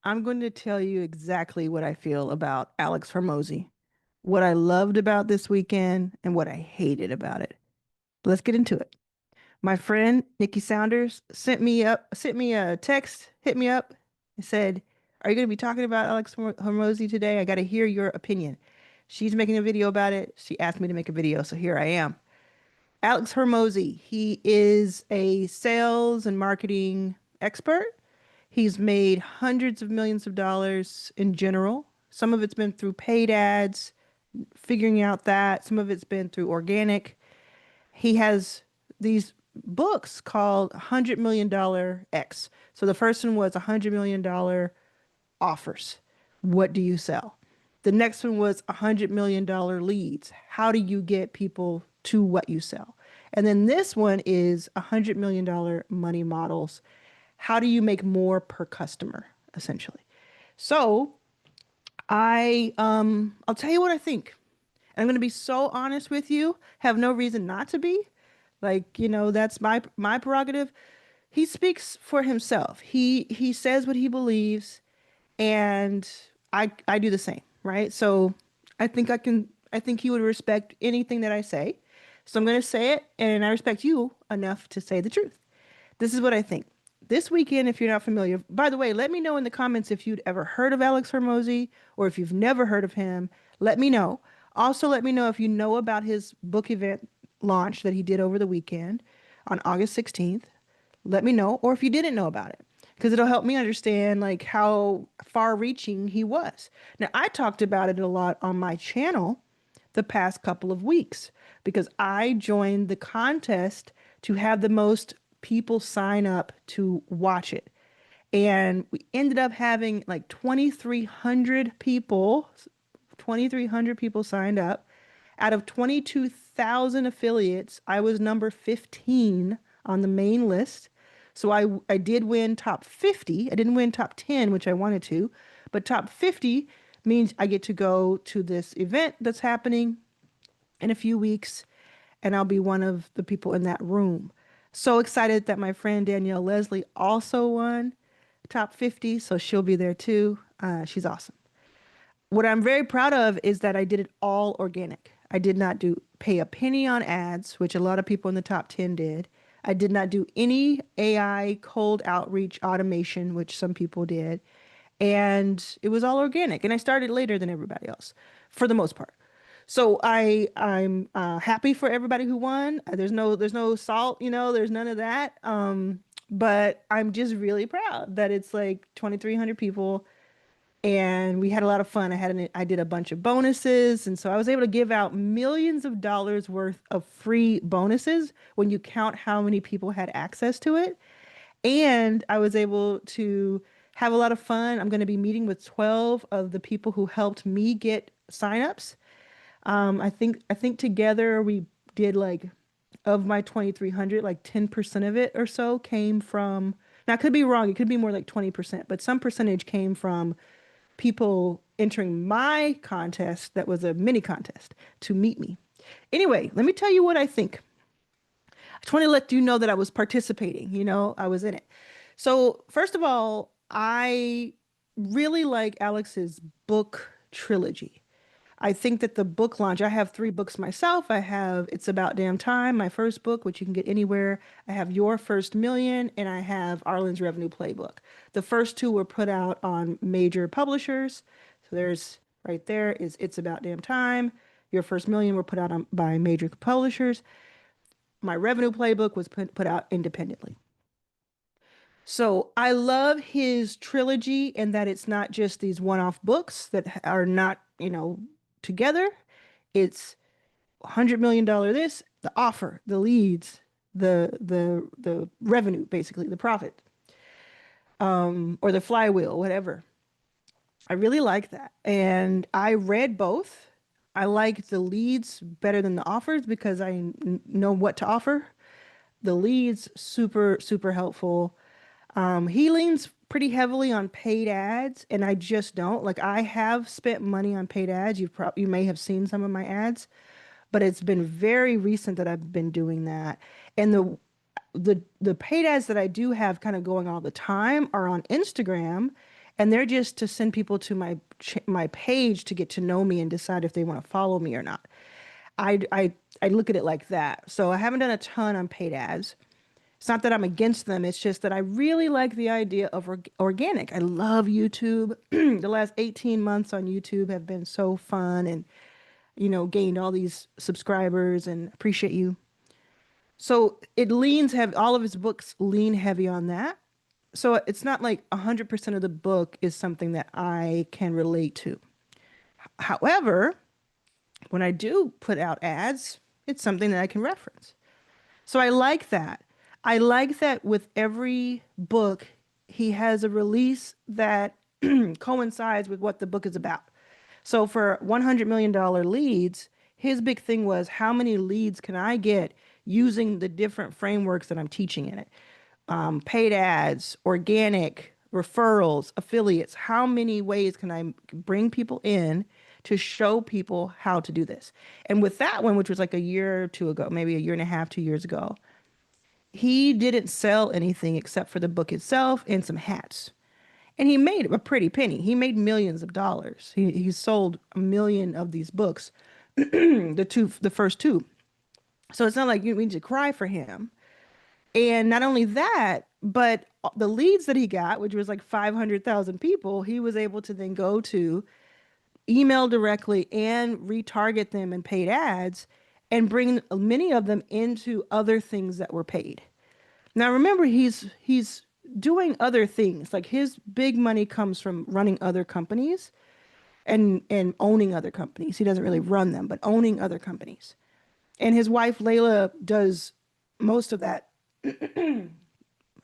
I'm going to tell you exactly what I feel about Alex Hormozi, what I loved about this weekend, and what I hated about it. Let's get into it. My friend Nikki Saunders sent me a text, hit me up, and said, "Are you going to be talking about Alex Hormozi today? I got to hear your opinion." She's making a video about it. She asked me to make a video, so here I am. Alex Hormozi, he is a sales and marketing expert. He's made hundreds of millions of dollars in general. Some of it's been through paid ads, figuring out that. Some of it's been through organic. He has these books called $100 Million X. So the first one was $100 million offers. What do you sell? The next one was $100 million leads. How do you get people to what you sell? And then this one is $100 million money models. How do you make more per customer, essentially? So I'll tell you what I think. And I'm going to be so honest with you. Have no reason not to be. Like, that's my prerogative. He speaks for himself. He says what he believes, and I do the same, right? So I think he would respect anything that I say. So I'm going to say it, and I respect you enough to say the truth. This is what I think. This weekend, if you're not familiar, by the way, let me know in the comments if you'd ever heard of Alex Hormozi or if you've never heard of him. Let me know. Also, let me know if you know about his book event launch that he did over the weekend on August 16th. Let me know, or if you didn't know about it, because it'll help me understand like how far-reaching he was. Now, I talked about it a lot on my channel the past couple of weeks because I joined the contest to have the most people sign up to watch it. And we ended up having like 2,300 people signed up. Out of 22,000 affiliates, I was number 15 on the main list. So I did win top 50. I didn't win top 10, which I wanted to, but top 50 means I get to go to this event that's happening in a few weeks, and I'll be one of the people in that room. So excited that my friend Danielle Leslie also won top 50, so she'll be there too. She's awesome. What I'm very proud of is that I did it all organic. I did not do pay a penny on ads, which a lot of people in the top 10 did. I did not do any AI cold outreach automation, which some people did. And it was all organic. And I started later than everybody else for the most part. So I'm happy for everybody who won. There's no salt, there's none of that. But I'm just really proud that it's like 2,300 people, and we had a lot of fun. I did a bunch of bonuses, and so I was able to give out millions of dollars worth of free bonuses when you count how many people had access to it. And I was able to have a lot of fun. I'm going to be meeting with 12 of the people who helped me get signups. I think together we did like of my 2,300, like 10% of it or so came from, now I could be wrong, it could be more like 20%, but some percentage came from people entering my contest that was a mini contest to meet me. Anyway, let me tell you what I think. I just want to let you know that I was participating, I was in it. So, first of all, I really like Alex's book trilogy. I think that the book launch, I have three books myself. I have It's About Damn Time, my first book, which you can get anywhere. I have Your First Million, and I have Arlan's Revenue Playbook. The first two were put out on major publishers. So there's right there is It's About Damn Time. Your First Million were put out by major publishers. My Revenue Playbook was put out independently. So I love his trilogy in that it's not just these one-off books that are not, together. It's $100 million this, the offer, the leads, the revenue, basically, the profit, or the flywheel, whatever. I really like that. And I read both. I like the leads better than the offers because I know what to offer. The leads, super, super helpful. He leans pretty heavily on paid ads, and I just don't. Like I have spent money on paid ads. You may have seen some of my ads, but it's been very recent that I've been doing that. And the paid ads that I do have kind of going all the time are on Instagram, and they're just to send people to my page to get to know me and decide if they want to follow me or not. I I I look at it like that. So I haven't done a ton on paid ads. It's not that I'm against them. It's just that I really like the idea of organic. I love YouTube. The last 18 months on YouTube have been so fun and, gained all these subscribers and appreciate you. So it leans heavy, all of his books lean heavy on that. So it's not like 100% of the book is something that I can relate to. However, when I do put out ads, it's something that I can reference. So I like that. I like that with every book, he has a release that coincides with what the book is about. So for $100 million leads, his big thing was how many leads can I get using the different frameworks that I'm teaching in it? Paid ads, organic, referrals, affiliates. How many ways can I bring people in to show people how to do this? And with that one, which was like a year or two ago, maybe a year and a half, 2 years ago, he didn't sell anything except for the book itself and some hats. And he made a pretty penny. He made millions of dollars. He sold 1 million of these books, the first two. So it's not like you need to cry for him. And not only that, but the leads that he got, which was like 500,000 people, he was able to then go to email directly and retarget them in paid ads and bring many of them into other things that were paid. Now remember, he's doing other things. Like his big money comes from running other companies and owning other companies. He doesn't really run them, but owning other companies. And his wife Layla does most of that.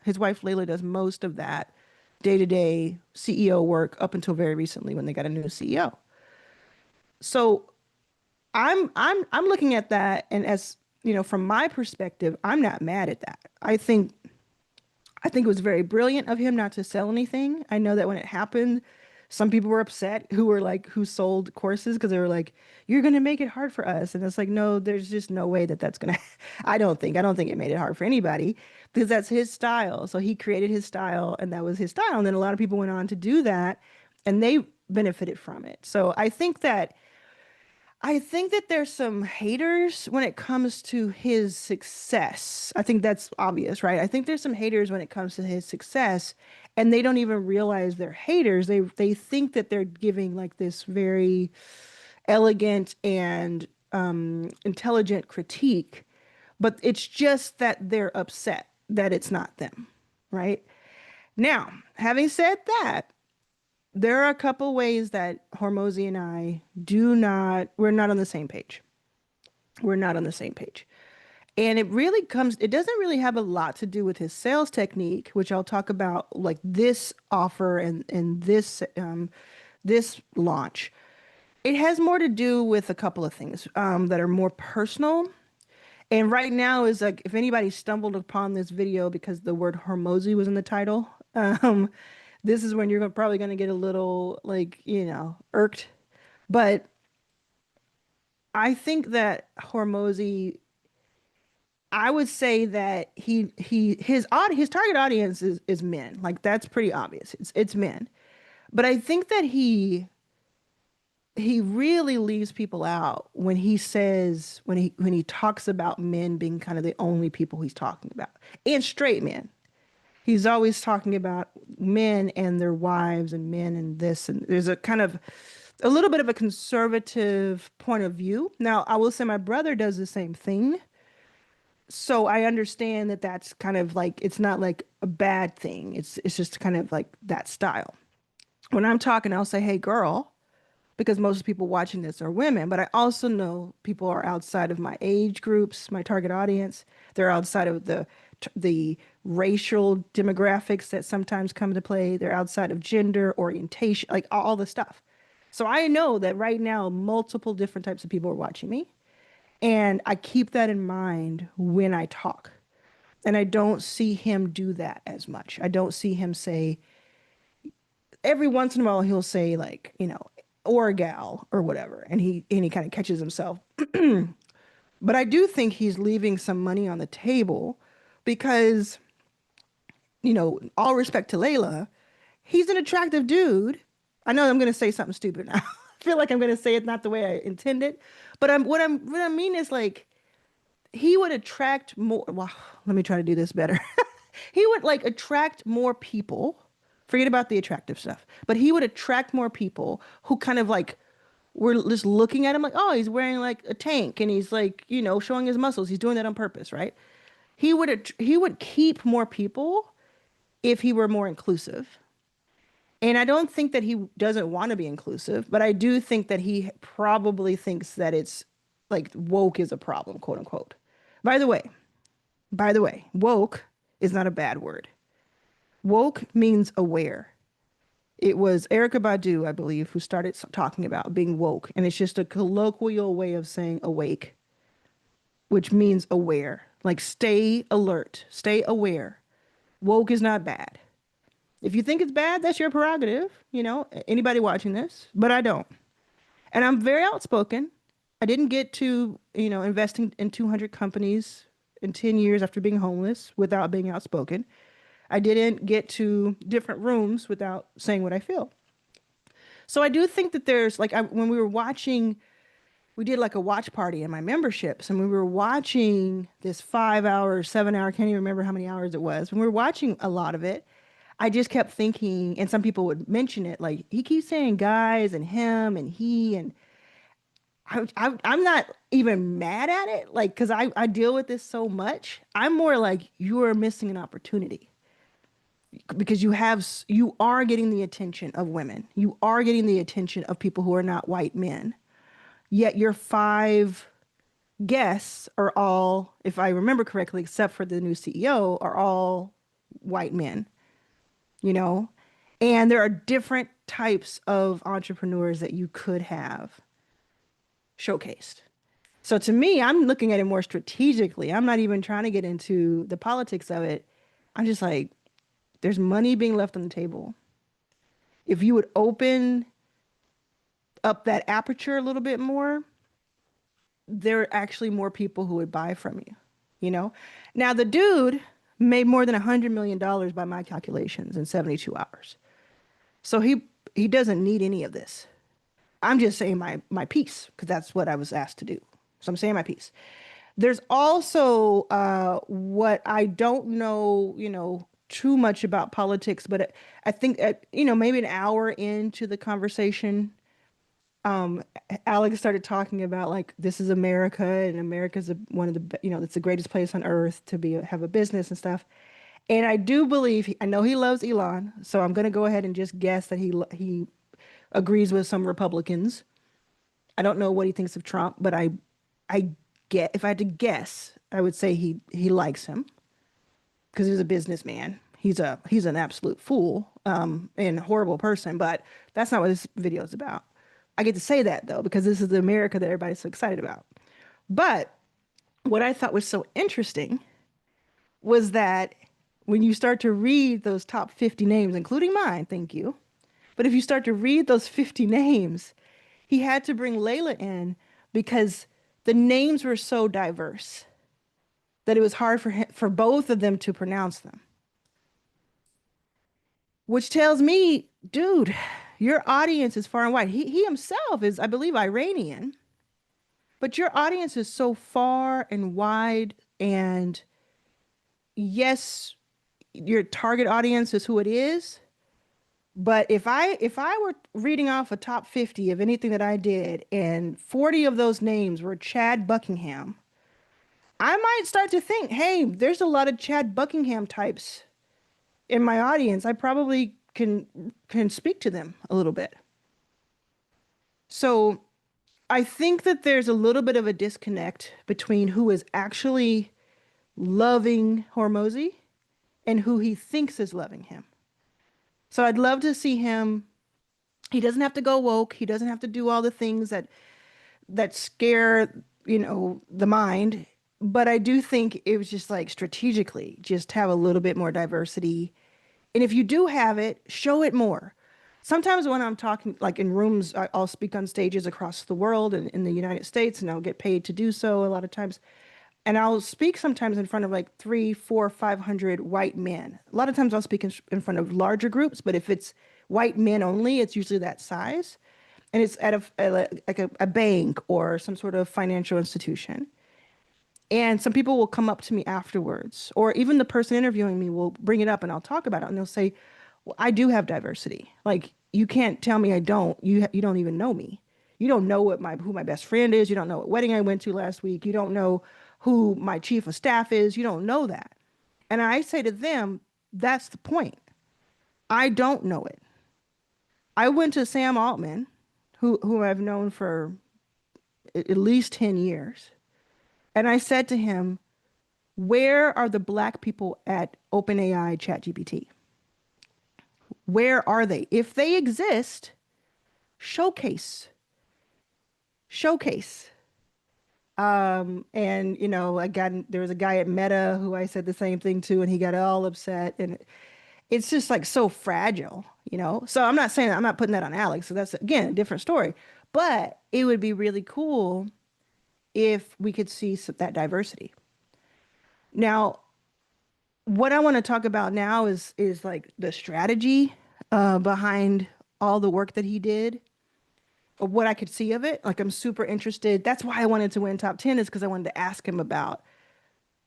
His wife Layla does most of that day-to-day CEO work up until very recently when they got a new CEO. So I'm looking at that, and as from my perspective, I'm not mad at that. I think it was very brilliant of him not to sell anything. I know that when it happened, some people were upset who sold courses because they were like, "You're going to make it hard for us." And it's like, no, there's just no way that that's going to, I don't think it made it hard for anybody because that's his style. So he created his style and that was his style. And then a lot of people went on to do that and they benefited from it. So I think that there's some haters when it comes to his success. I think that's obvious, right? I think there's some haters when it comes to his success, and they don't even realize they're haters. They think that they're giving like this very elegant and intelligent critique, but it's just that they're upset that it's not them, right? Now, having said that, there are a couple ways that Hormozi and I we're not on the same page. We're not on the same page. And it doesn't really have a lot to do with his sales technique, which I'll talk about like this offer and this launch. It has more to do with a couple of things that are more personal. And right now is like if anybody stumbled upon this video because the word Hormozi was in the title, this is when you're probably going to get a little like, irked. But I think that Hormozi, I would say that his target audience is men. Like that's pretty obvious. It's men. But I think that he really leaves people out when he talks about men being kind of the only people he's talking about. And straight men. He's always talking about men and their wives and men and this, and there's a little bit of a conservative point of view. Now, I will say my brother does the same thing. So I understand that that's kind of like, it's not like a bad thing. It's just kind of like that style. When I'm talking, I'll say, "Hey, girl," because most people watching this are women, but I also know people are outside of my age groups, my target audience. They're outside of the racial demographics that sometimes come into play. They're outside of gender, orientation, like all the stuff. So I know that right now, multiple different types of people are watching me. And I keep that in mind when I talk. And I don't see him do that as much. I don't see him say, every once in a while, he'll say, like, or a gal or whatever. And he kind of catches himself. But I do think he's leaving some money on the table because, all respect to Layla, he's an attractive dude. I know I'm going to say something stupid now. I feel like I'm going to say it not the way I intended, but what I mean is like he would attract more. Well, let me try to do this better. He would like attract more people. Forget about the attractive stuff, but he would attract more people who kind of like were just looking at him like, oh, he's wearing like a tank and he's like, showing his muscles. He's doing that on purpose, right? He would keep more people if he were more inclusive. And I don't think that he doesn't want to be inclusive, but I do think that he probably thinks that it's like woke is a problem, quote unquote. By the way, by the way, woke is not a bad word. Woke means aware. It was Erica Badu, I believe, who started talking about being woke. And it's just a colloquial way of saying awake, which means aware. Like stay alert, stay aware. Woke is not bad. If you think it's bad, that's your prerogative, anybody watching this, but I don't. And I'm very outspoken. I didn't get to, investing in 200 companies in 10 years after being homeless without being outspoken. I didn't get to different rooms without saying what I feel. So I do think that there's like when we were watching, we did like a watch party in my memberships, and we were watching this 5 hour, 7 hour, I can't even remember how many hours it was. When we were watching a lot of it, I just kept thinking, and some people would mention it, like he keeps saying guys and him and he, and I'm not even mad at it, like because I deal with this so much. I'm more like you are missing an opportunity because you are getting the attention of women. You are getting the attention of people who are not white men. Yet your five guests are all, if I remember correctly, except for the new CEO, are all white men, you know? And there are different types of entrepreneurs that you could have showcased. So to me, I'm looking at it more strategically. I'm not even trying to get into the politics of it. I'm just like, there's money being left on the table. If you would open up that aperture a little bit more, there are actually more people who would buy from you, you know? Now, the dude made more than $100 million by my calculations in 72 hours. So he doesn't need any of this. I'm just saying my piece because that's what I was asked to do. So I'm saying my piece. There's also what I don't know, too much about politics, but I think maybe an hour into the conversation, Alex started talking about like this is America and America's one of the it's the greatest place on earth to have a business and stuff. And I do believe I know he loves Elon, so I'm going to go ahead and just guess that he agrees with some Republicans. I don't know what he thinks of Trump, but I get if I had to guess, I would say he likes him because he's a businessman. He's an absolute fool and horrible person, but that's not what this video is about. I get to say that though because this is the America that everybody's so excited about. But what I thought was so interesting was that when you start to read those top 50 names, including mine, thank you. But if you start to read those 50 names, he had to bring Layla in because the names were so diverse that it was hard for both of them to pronounce them. Which tells me, dude, your audience is far and wide. He himself is, I believe, Iranian, but your audience is so far and wide. And yes, your target audience is who it is. But if I were reading off a top 50 of anything that I did, and 40 of those names were Chad Buckingham, I might start to think, hey, there's a lot of Chad Buckingham types in my audience. I probably can speak to them a little bit. So I think that there's a little bit of a disconnect between who is actually loving Hormozi and who he thinks is loving him. So I'd love to see him. He doesn't have to go woke. He doesn't have to do all the things that scare, the mind. But I do think it was just like strategically, just have a little bit more diversity. And if you do have it, show it more. Sometimes when I'm talking, like in rooms, I'll speak on stages across the world and in the United States, and I'll get paid to do so a lot of times. And I'll speak sometimes in front of like 3, 4, 500 white men. A lot of times I'll speak in front of larger groups, but if it's white men only, it's usually that size. And it's at a bank or some sort of financial institution. And some people will come up to me afterwards, or even the person interviewing me will bring it up and I'll talk about it. And they'll say, well, I do have diversity. Like, you can't tell me I don't. You don't even know me. You don't know who my best friend is. You don't know what wedding I went to last week. You don't know who my chief of staff is. You don't know that. And I say to them, that's the point. I don't know it. I went to Sam Altman, who I've known for at least 10 years. And I said to him, where are the black people at OpenAI ChatGPT? Where are they? If they exist, showcase, showcase. And there was a guy at Meta who I said the same thing to, and he got all upset. And it's just like so fragile, you know? So I'm not saying I'm not putting that on Alex. So that's again a different story. But it would be really cool if we could see that diversity. Now, what I want to talk about now is like the strategy behind all the work that he did, or what I could see of it. Like, I'm super interested. That's why I wanted to win top 10, is because I wanted to ask him about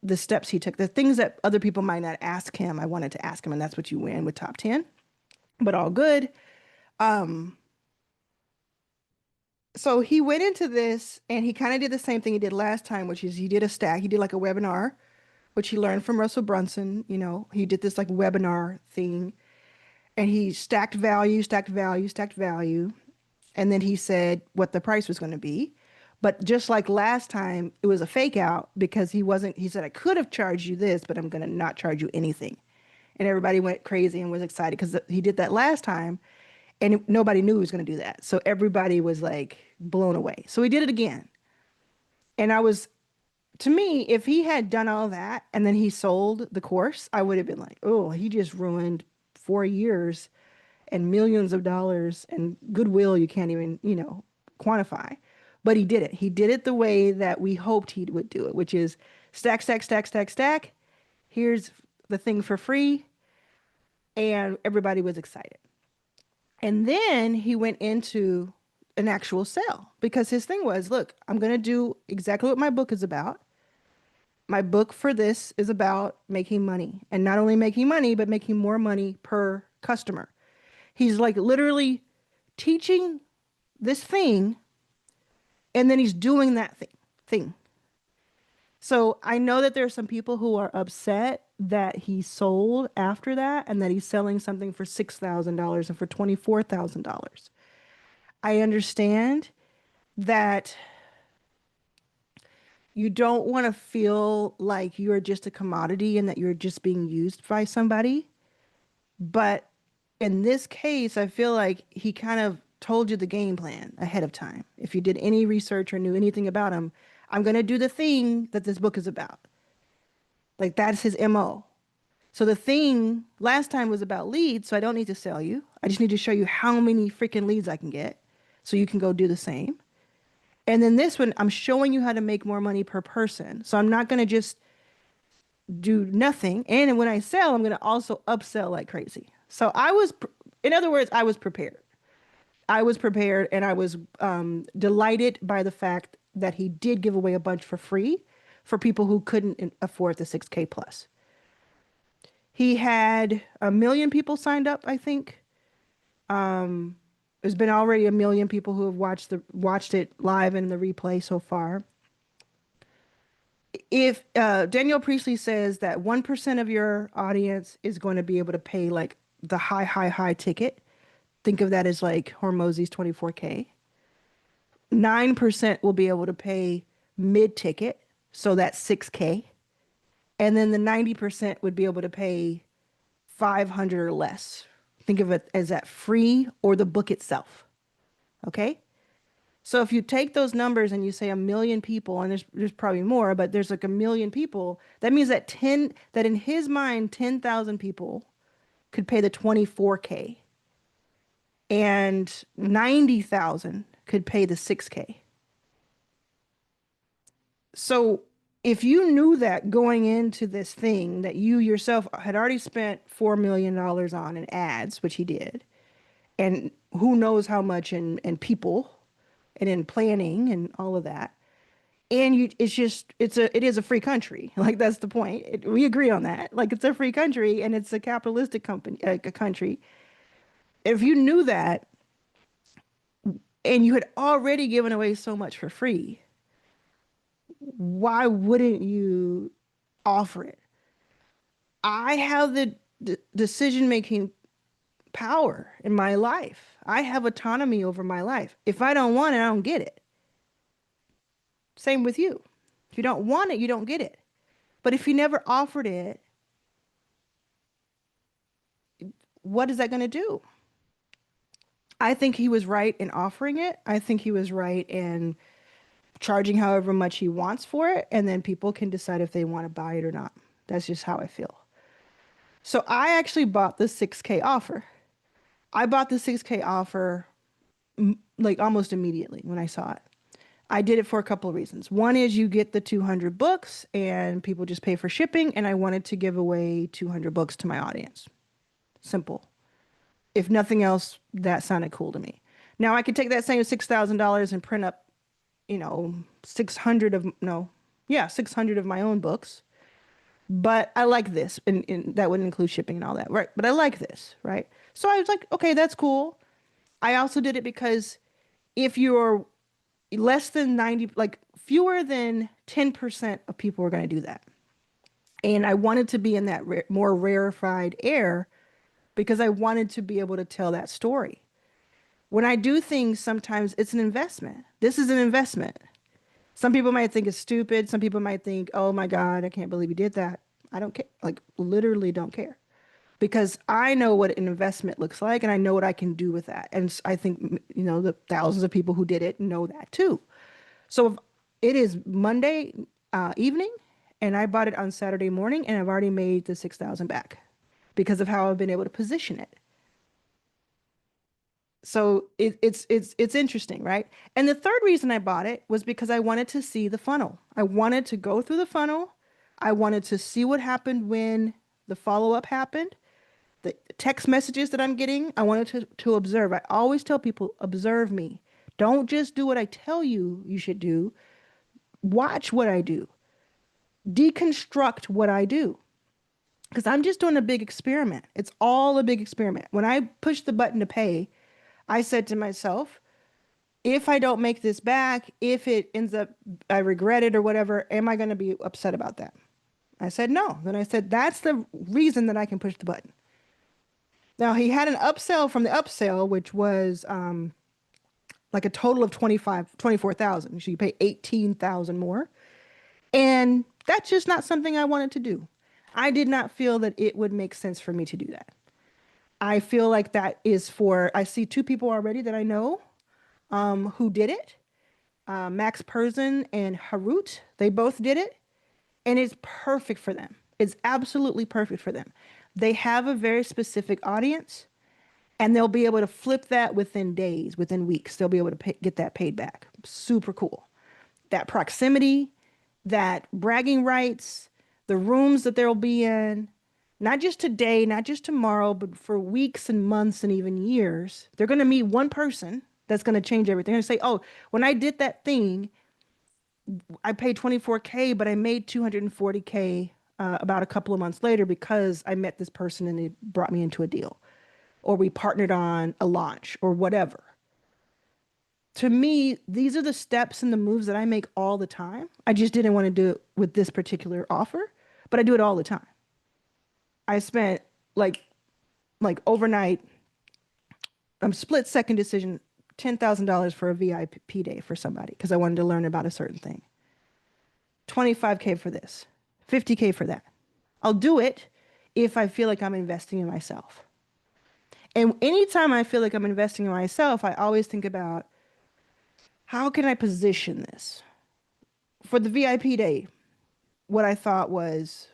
the steps he took, the things that other people might not ask him. I wanted to ask him, and that's what you win with top 10. But all good. Um, so he went into this and he kind of did the same thing he did last time, which is he did a stack. He did like a webinar, which he learned from Russell Brunson. You know, he did this like webinar thing, and he stacked value, stacked value, stacked value. And then he said what the price was going to be. But just like last time, it was a fake out because he said, I could have charged you this, but I'm going to not charge you anything. And everybody went crazy and was excited because he did that last time, and nobody knew he was going to do that. So everybody was like blown away. So he did it again. And to me, if he had done all that and then he sold the course, I would have been like, oh, he just ruined 4 years and millions of dollars and goodwill you can't even, quantify. But he did it. He did it the way that we hoped he would do it, which is stack, stack, stack, stack, stack. Here's the thing for free. And everybody was excited. And then he went into an actual sale because his thing was, look, I'm going to do exactly what my book is about. My book for this is about making money, and not only making money, but making more money per customer. He's like literally teaching this thing, and then he's doing that thing. So I know that there are some people who are upset that he sold after that and that he's selling something for $6,000 and for $24,000. I understand that you don't want to feel like you're just a commodity and that you're just being used by somebody. But in this case, I feel like he kind of told you the game plan ahead of time. If you did any research or knew anything about him, I'm going to do the thing that this book is about. Like, that's his MO. So the thing last time was about leads, so I don't need to sell you. I just need to show you how many freaking leads I can get so you can go do the same. And then this one, I'm showing you how to make more money per person. So I'm not going to just do nothing. And when I sell, I'm going to also upsell like crazy. So in other words, I was prepared. I was prepared, and I was delighted by the fact that he did give away a bunch for free for people who couldn't afford the 6K plus. He had 1 million people signed up, I think. There's been already 1 million people who have watched it live in the replay so far. If Danielle Priestley says that 1% of your audience is going to be able to pay like the high ticket, think of that as like Hormozi's 24K. 9% will be able to pay mid ticket, so that's 6K. And then the 90% would be able to pay 500 or less. Think of it as that free or the book itself. Okay? So if you take those numbers and you say 1 million people, and there's probably more, but there's like 1 million people, that means that in his mind, 10,000 people could pay the 24K, and 90,000 could pay the 6K. So If you knew that going into this thing that you yourself had already spent $4 million on in ads, which he did, and who knows how much in people and in planning and all of that. And you, it's just, it is a free country. Like that's the point. We agree on that. Like it's a free country and it's a capitalistic company, like a country. If you knew that and you had already given away so much for free, why wouldn't you offer it? I have the decision making power in my life. I have autonomy over my life. If I don't want it, I don't get it. Same with you. If you don't want it, you don't get it. But if you never offered it, what is that going to do? I think he was right in offering it. I think he was right in charging however much he wants for it. And then people can decide if they want to buy it or not. That's just how I feel. So I actually bought the 6K offer. I bought the 6K offer like almost immediately when I saw it. I did it for a couple of reasons. One is you get the 200 books and people just pay for shipping, and I wanted to give away 200 books to my audience. Simple. If nothing else, that sounded cool to me. Now I could take that same $6,000 and print up, 600 of, no, yeah, 600 of my own books. But I like this, and that wouldn't include shipping and all that, right? But I like this, right? So I was like, okay, that's cool. I also did it because if you're less than 90, like fewer than 10% of people are going to do that. And I wanted to be in that more rarefied air because I wanted to be able to tell that story. When I do things, sometimes it's an investment. This is an investment. Some people might think it's stupid. Some people might think, oh my God, I can't believe you did that. I don't care. Like, literally don't care. Because I know what an investment looks like and I know what I can do with that. And I think, the thousands of people who did it know that too. So if it is Monday evening and I bought it on Saturday morning and I've already made the 6,000 back because of how I've been able to position it. So it's interesting, right? And the third reason I bought it was because I wanted to see the funnel. I wanted to go through the funnel. I wanted to see what happened when the follow-up happened. The text messages that I'm getting, I wanted to observe. I always tell people, observe me. Don't just do what I tell you you should do. Watch what I do. Deconstruct what I do. Because I'm just doing a big experiment. It's all a big experiment. When I pushed the button to pay, I said to myself, if I don't make this back, if it ends up, I regret it or whatever, am I going to be upset about that? I said no. Then I said, that's the reason that I can push the button. Now he had an upsell from the upsell, which was like a total of 24,000. So you pay 18,000 more. And that's just not something I wanted to do. I did not feel that it would make sense for me to do that. I feel like that is I see two people already that I know who did it. Max Persin and Harut, they both did it. And it's perfect for them. It's absolutely perfect for them. They have a very specific audience and they'll be able to flip that within days, within weeks. They'll be able to get that paid back. Super cool. That proximity, that bragging rights, the rooms that they'll be in, not just today, not just tomorrow, but for weeks and months and even years. They're going to meet one person that's going to change everything. They're going to say, oh, when I did that thing, I paid 24K, but I made 240K about a couple of months later because I met this person and it brought me into a deal, or we partnered on a launch or whatever. To me, these are the steps and the moves that I make all the time. I just didn't want to do it with this particular offer, but I do it all the time. I spent like overnight, split second decision, $10,000 for a VIP day for somebody because I wanted to learn about a certain thing. 25K for this, 50K for that. I'll do it if I feel like I'm investing in myself. And anytime I feel like I'm investing in myself, I always think about how can I position this? For the VIP day, what I thought was,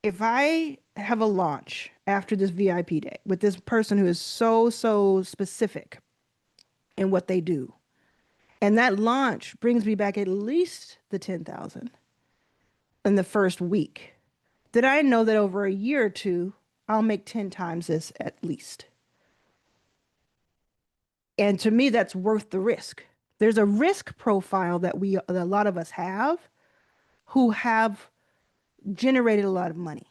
if I have a launch after this VIP day with this person who is so specific in what they do, and that launch brings me back at least the 10,000, in the first week, then I know that over a year or two, I'll make 10 times this at least. And to me, that's worth the risk. There's a risk profile that a lot of us have who have generated a lot of money.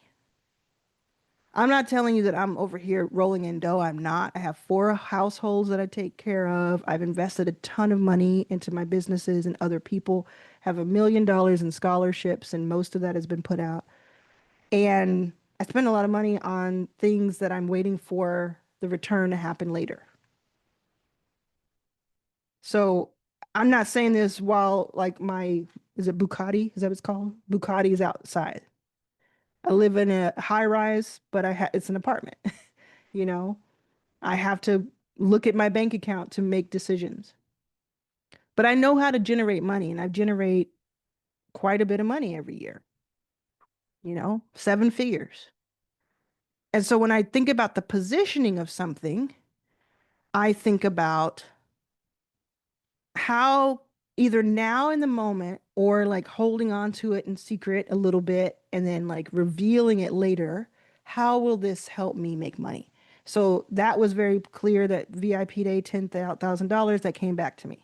I'm not telling you that I'm over here rolling in dough. I'm not. I have 4 households that I take care of. I've invested a ton of money into my businesses, and other people have $1 million in scholarships, and most of that has been put out. And I spend a lot of money on things that I'm waiting for the return to happen later. So I'm not saying this while like is it Bucati? Is that what it's called? Bucati is outside. I live in a high rise, but it's an apartment. You know, I have to look at my bank account to make decisions. But I know how to generate money, and I generate quite a bit of money every year, 7 figures. And so when I think about the positioning of something, I think about how either now in the moment or like holding on to it in secret a little bit and then like revealing it later, how will this help me make money? So that was very clear that VIP day, $10,000 that came back to me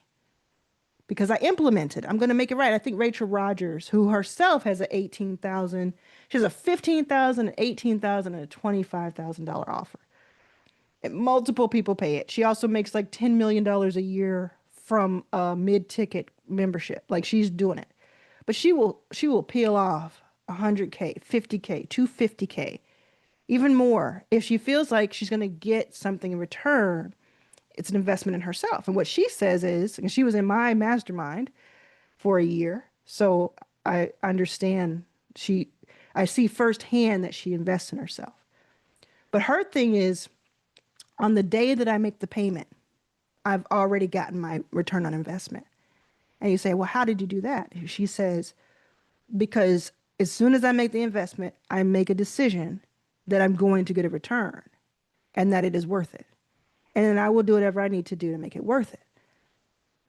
because I implemented. I'm going to make it right. I think Rachel Rogers, who herself has a 18,000, she has a 15,000, an 18,000, and a $25,000 offer. And multiple people pay it. She also makes like $10 million a year from a mid-ticket membership. Like she's doing it. But she will peel off 100K, 50K, 250K, even more if she feels like she's going to get something in return. It's an investment in herself. And what she says is, and she was in my mastermind for a year, so I understand she I see firsthand that she invests in herself. But her thing is on the day that I make the payment, I've already gotten my return on investment. And you say, well, how did you do that? She says, because as soon as I make the investment, I make a decision that I'm going to get a return and that it is worth it. And then I will do whatever I need to do to make it worth it.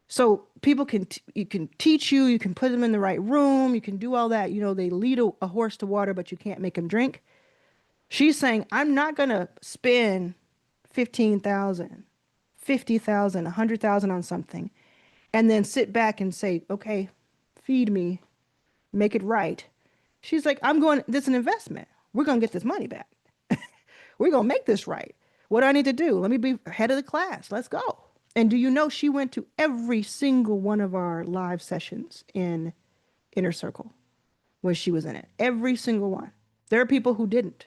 So people you can teach you, you can put them in the right room, you can do all that. They lead a horse to water, but you can't make him drink. She's saying, I'm not going to spend 15,000, 50,000, 100,000 on something and then sit back and say, okay, feed me, make it right. She's like, this is an investment. We're going to get this money back. We're going to make this right. What do I need to do? Let me be head of the class. Let's go. And do you know she went to every single one of our live sessions in Inner Circle when she was in it? Every single one. There are people who didn't.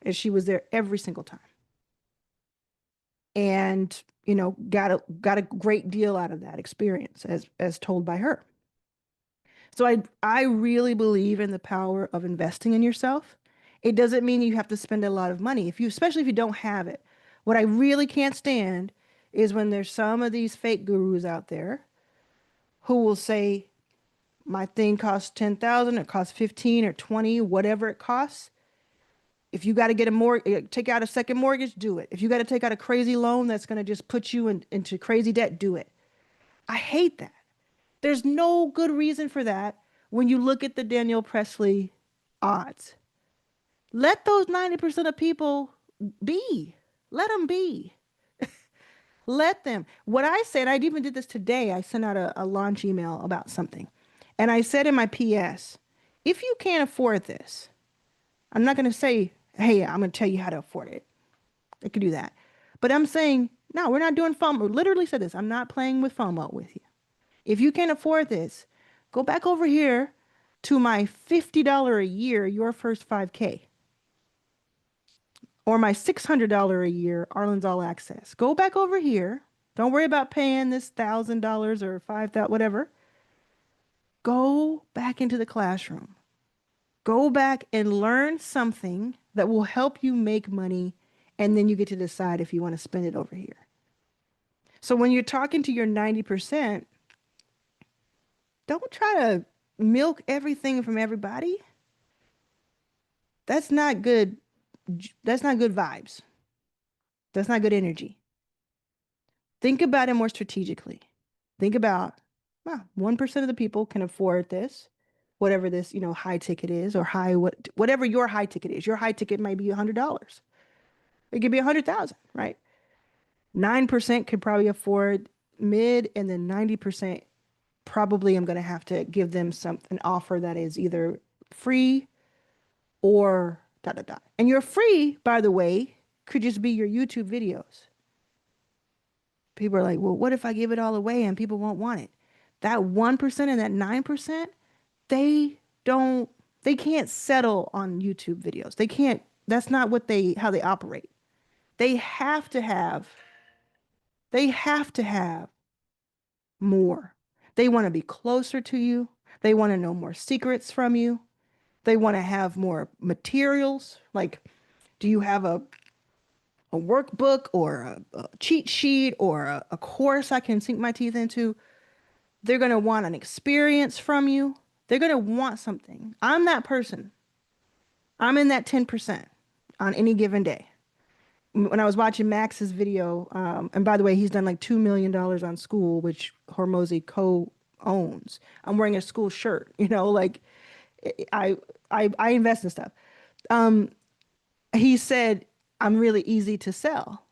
And she was there every single time. And, got a great deal out of that experience as told by her. So I really believe in the power of investing in yourself. It doesn't mean you have to spend a lot of money especially if you don't have it. What I really can't stand is when there's some of these fake gurus out there who will say my thing costs 10,000, it costs 15 or 20, whatever it costs. If you got to get take out a second mortgage, do it. If you got to take out a crazy loan that's going to just put you into crazy debt, do it. I hate that. There's no good reason for that when you look at the Daniel Presley odds. Let those 90% of people be. Let them be. Let them. What I said, I even did this today. I sent out a launch email about something. And I said in my PS, if you can't afford this, I'm not going to say, hey, I'm going to tell you how to afford it. I could do that. But I'm saying, no, we're not doing FOMO. Literally said this. I'm not playing with FOMO with you. If you can't afford this, go back over here to my $50 a year, your first 5K. Or my $600 a year, Arlan's All Access. Go back over here. Don't worry about paying this $1,000 or $5,000, whatever. Go back into the classroom. Go back and learn something that will help you make money, and then you get to decide if you want to spend it over here. So when you're talking to your 90%, don't try to milk everything from everybody. That's not good. That's not good vibes. That's not good energy. Think about it more strategically. Think about, well, 1% of the people can afford this. whatever this, high ticket is, or whatever your high ticket is. Your high ticket might be $100. It could be 100,000, right? 9% could probably afford mid, and then 90% probably I'm going to have to give them an offer that is either free or dot dot dot. And your free, by the way, could just be your YouTube videos. People are like, well, what if I give it all away and people won't want it? That 1% and that 9%, they don't, they can't settle on YouTube videos. They can't, that's not how they operate. They have to have, they have to have more. They want to be closer to you. They want to know more secrets from you. They want to have more materials. Like, do you have a workbook or a cheat sheet or a course I can sink my teeth into? They're going to want an experience from you. They're going to want something. I'm that person. I'm in that 10% on any given day. When I was watching Max's video, and by the way, he's done like $2 million on School, which Hormozi co-owns. I'm wearing a School shirt, like I, I invest in stuff. He said, I'm really easy to sell.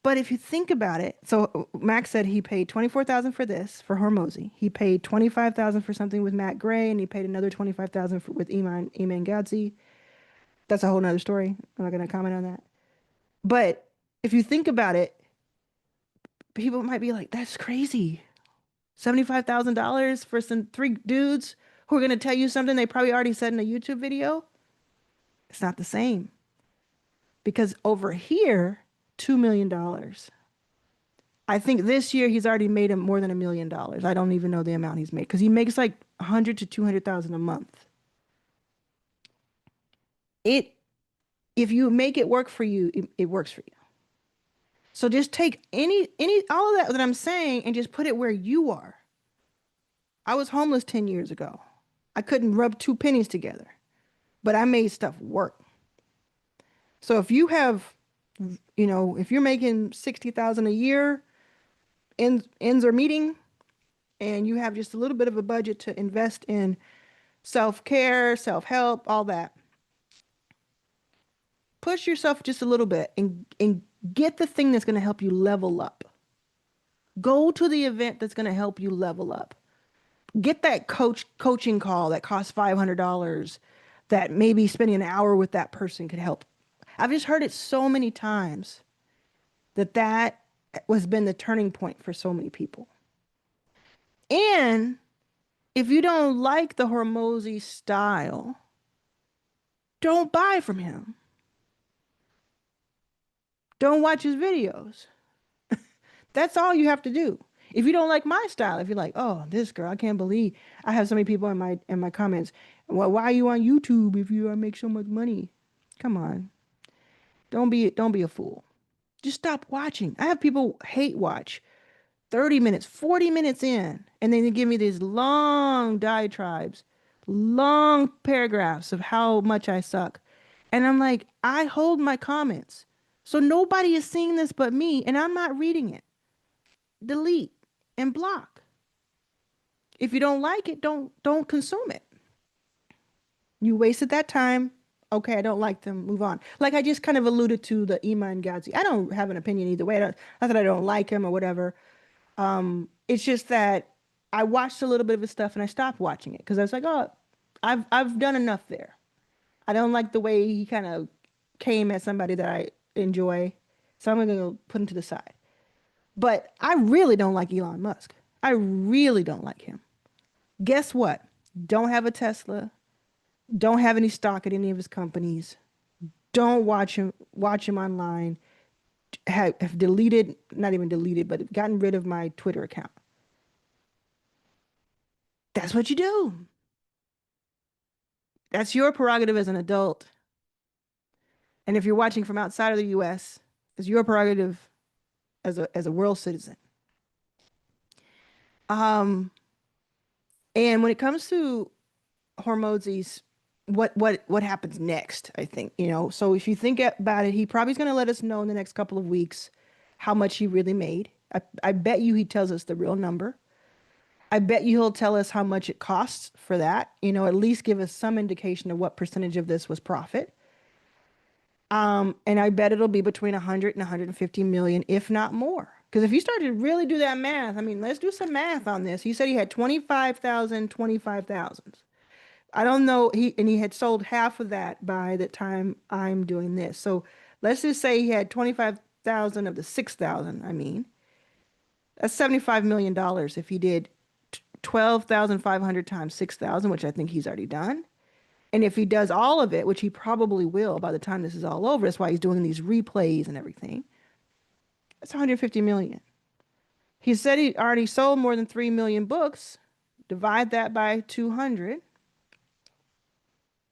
But if you think about it, so Max said he paid 24,000 for this for Hormozi. He paid 25,000 for something with Matt Gray, and he paid another 25,000 with Iman Gadzhi. That's a whole nother story. I'm not going to comment on that. But if you think about it, people might be like, that's crazy. $75,000 for some three dudes who are going to tell you something they probably already said in a YouTube video. It's not the same. Because over here, $2 million. I think this year he's already made him more than $1 million. I don't even know the amount he's made because he makes like 100 to 200,000 a month. If you make it work for you, it works for you. So just take all of that I'm saying and just put it where you are. I was homeless 10 years ago. I couldn't rub two pennies together, but I made stuff work. So if you have, if you're making 60,000 a year, ends are meeting, and you have just a little bit of a budget to invest in self-care, self-help, all that. Push yourself just a little bit and get the thing that's going to help you level up. Go to the event that's going to help you level up. Get that coaching call that costs $500 that maybe spending an hour with that person could help. I've just heard it so many times that has been the turning point for so many people. And if you don't like the Hormozi style, don't buy from him. Don't watch his videos. That's all you have to do. If you don't like my style, if you're like, oh, this girl, I can't believe I have so many people in my comments. Well, why are you on YouTube if you make so much money? Come on. Don't be a fool. Just stop watching. I have people hate watch 30 minutes, 40 minutes in, and then they give me these long diatribes, long paragraphs of how much I suck. And I'm like, I hold my comments. So nobody is seeing this but me, and I'm not reading it. Delete and block. If you don't like it, don't consume it. You wasted that time. Okay, I don't like them. Move on. Like I just kind of alluded to the Iman Gadzhi. I don't have an opinion either way. Not that I don't like him or whatever. It's just that I watched a little bit of his stuff and I stopped watching it because I was like, oh, I've done enough there. I don't like the way he kind of came at somebody that I enjoy, so I'm going to put him to the side. But I really don't like Elon Musk. I really don't like him. Guess what? Don't have a Tesla. Don't have any stock at any of his companies. Don't watch him online. Have deleted, not even deleted, but gotten rid of my Twitter account. That's what you do. That's your prerogative as an adult. And if you're watching from outside of the US, it's your prerogative as a world citizen. And when it comes to Hormozi's, what happens next, I think, so if you think about it, he probably is going to let us know in the next couple of weeks how much he really made. I bet you he tells us the real number. I bet you he'll tell us how much it costs for that. At least give us some indication of what percentage of this was profit. And I bet it'll be between 100 and 150 million, if not more. Because if you start to really do that math, I mean, let's do some math on this. He said he had 25,000, 25,000. I don't know. He had sold half of that by the time I'm doing this. So let's just say he had 25,000 of the 6,000. I mean, that's $75 million dollars if he did 12,500 times 6,000, which I think he's already done. And if he does all of it, which he probably will by the time this is all over, that's why he's doing these replays and everything. That's 150 million. He said he already sold more than 3 million books. Divide that by 200,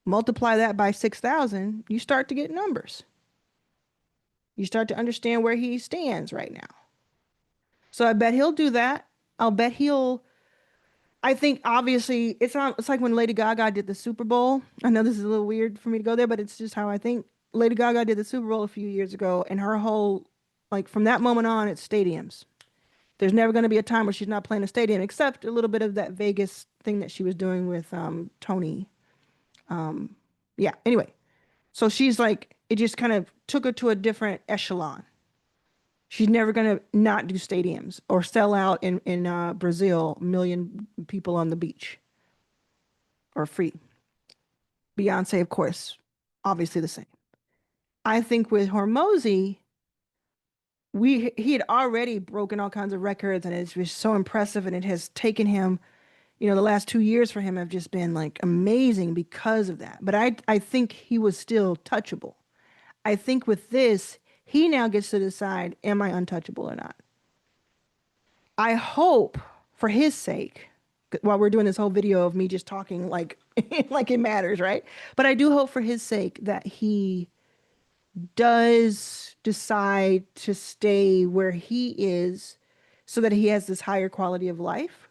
multiply that by 6,000, you start to get numbers. You start to understand where he stands right now. So I bet he'll do that. I'll bet he'll I think obviously it's like when Lady Gaga did the Super Bowl. I know this is a little weird for me to go there, but it's just how I think. Lady Gaga did the Super Bowl a few years ago, and her whole like from that moment on, it's stadiums. There's never going to be a time where she's not playing a stadium, except a little bit of that Vegas thing that she was doing with Tony. Um, yeah. Anyway, so she's like it just kind of took her to a different echelon. She's never going to not do stadiums or sell out in Brazil, million people on the beach or free. Beyonce, of course, obviously the same. I think with Hormozi, he had already broken all kinds of records, and it's just so impressive, and it has taken him, the last 2 years for him have just been like amazing because of that. But I think he was still touchable. I think with this, he now gets to decide, am I untouchable or not? I hope for his sake, while we're doing this whole video of me just talking like like it matters, right? But I do hope for his sake that he does decide to stay where he is so that he has this higher quality of life.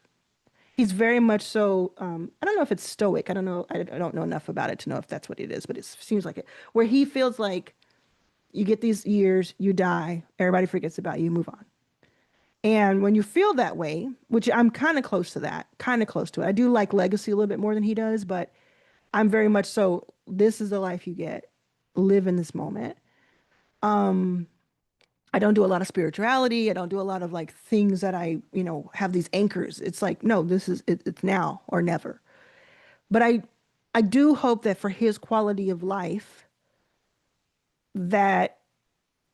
He's very much so, I don't know if it's stoic. I don't know. I don't know enough about it to know if that's what it is, but it seems like it. Where he feels like you get these years, you die, everybody forgets about you, move on. And when you feel that way, which I'm kind of close to that, kind of close to it. I do like legacy a little bit more than he does, but I'm very much so, this is the life you get. Live in this moment. Um, I don't do a lot of spirituality. I don't do a lot of like things that have these anchors. It's like, no, this is it's now or never. But I do hope that for his quality of life, that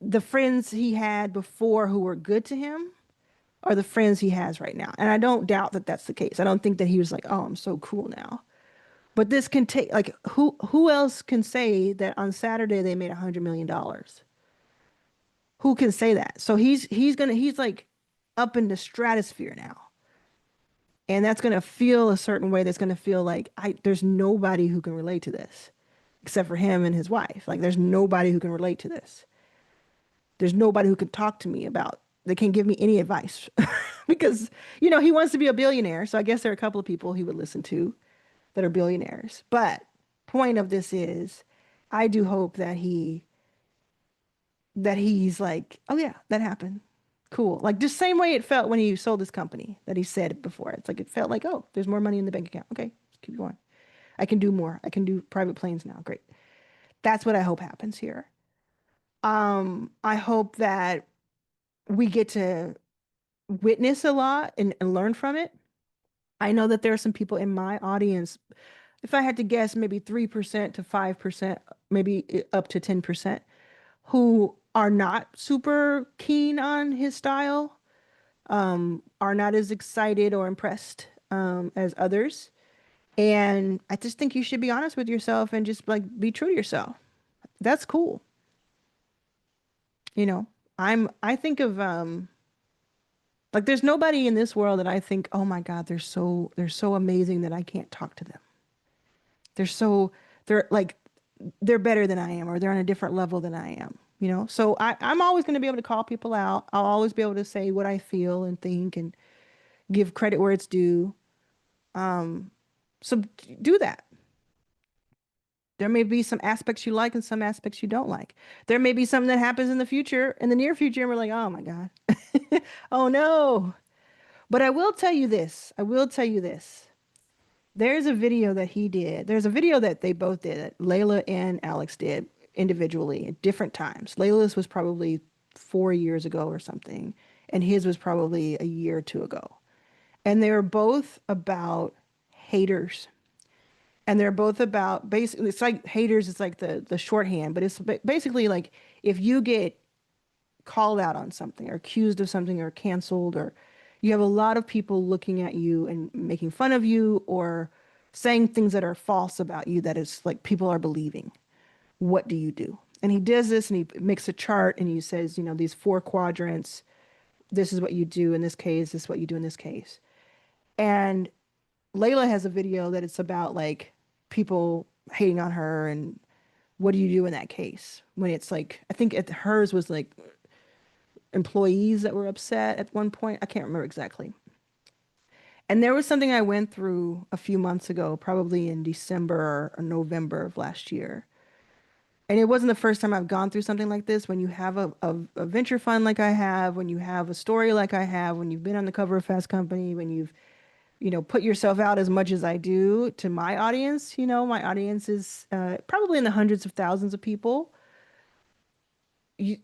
the friends he had before who were good to him are the friends he has right now. And I don't doubt that that's the case. I don't think that he was like, oh, I'm so cool now. But this can take like who else can say that on Saturday they made $100 million? Who can say that? So he's like up in the stratosphere now. And that's gonna feel a certain way that's gonna feel like there's nobody who can relate to this except for him and his wife. Like there's nobody who can relate to this. There's nobody who can talk to me about they can't give me any advice because he wants to be a billionaire. So I guess there are a couple of people he would listen to that are billionaires. But point of this is I do hope that he's like, oh yeah, that happened. Cool. Like just same way it felt when he sold his company that he said before. It's like it felt like, oh, there's more money in the bank account. Okay, let's keep going. I can do more. I can do private planes now. Great. That's what I hope happens here. I hope that we get to witness a lot and learn from it. I know that there are some people in my audience, if I had to guess, maybe 3% to 5%, maybe up to 10%, who are not super keen on his style, are not as excited or impressed as others. And I just think you should be honest with yourself and just like be true to yourself. That's cool. You know, I think of like there's nobody in this world that I think, oh my God, they're so amazing that I can't talk to them. They're so they're like they're better than I am, or they're on a different level than I am, you know? So I'm always going to be able to call people out. I'll always be able to say what I feel and think and give credit where it's due. Um, so do that. There may be some aspects you like and some aspects you don't like. There may be something that happens in the future, in the near future, and we're like, oh my God. Oh no. But I will tell you this. I will tell you this. There's a video that he did. There's a video that they both did, that Layla and Alex did individually at different times. Layla's was probably 4 years ago or something, and his was probably a year or two ago. And they were both about haters. And they're both about basically, it's like haters, it's like the shorthand, but it's basically like if you get called out on something or accused of something or canceled, or you have a lot of people looking at you and making fun of you or saying things that are false about you, that is like people are believing. What do you do? And he does this and he makes a chart and he says, you know, these four quadrants, this is what you do in this case, this is what you do in this case. And Layla has a video that it's about like people hating on her and what do you do in that case? When it's like, I think hers was like employees that were upset at one point. I can't remember exactly. And there was something I went through a few months ago, probably in December or November of last year. And it wasn't the first time I've gone through something like this. When you have a venture fund like I have, when you have a story like I have, when you've been on the cover of Fast Company, when you've, you know, put yourself out as much as I do to my audience, you know, my audience is probably in the hundreds of thousands of people.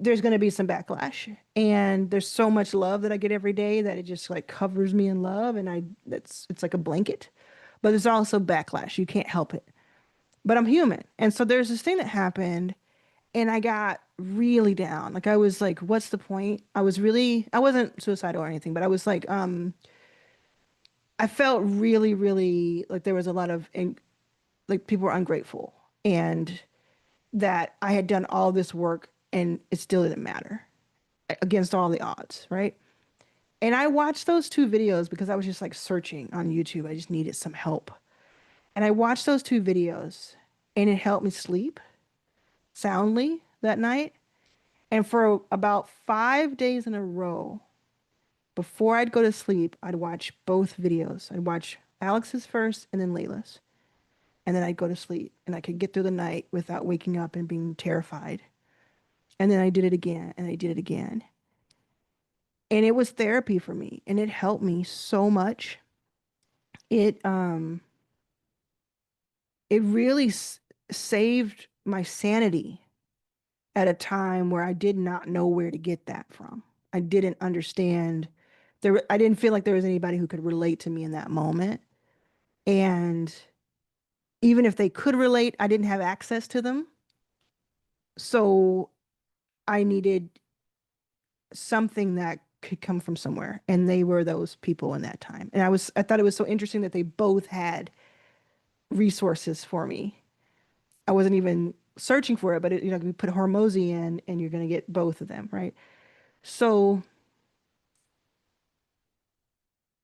There's going to be some backlash, and there's so much love that I get every day that it just like covers me in love, and it's like a blanket. But there's also backlash. You can't help it. But I'm human. And so there's this thing that happened and I got really down. Like I was like, what's the point? I wasn't suicidal or anything, but I was like, I felt really, really like there was a lot of like people were ungrateful and that I had done all this work and it still didn't matter against all the odds, right? And I watched those two videos because I was just like searching on YouTube. I just needed some help. And I watched those two videos and it helped me sleep soundly that night. And for about 5 days in a row, before I'd go to sleep, I'd watch both videos. I'd watch Alex's first and then Layla's. And then I'd go to sleep and I could get through the night without waking up and being terrified. And then I did it again and I did it again. And it was therapy for me and it helped me so much. It it really saved my sanity at a time where I did not know where to get that from. I didn't understand I didn't feel like there was anybody who could relate to me in that moment. And even if they could relate, I didn't have access to them. So I needed something that could come from somewhere. And they were those people in that time. And I thought it was so interesting that they both had resources for me. I wasn't even searching for it, but you know, you put Hormozi in and you're going to get both of them, right? So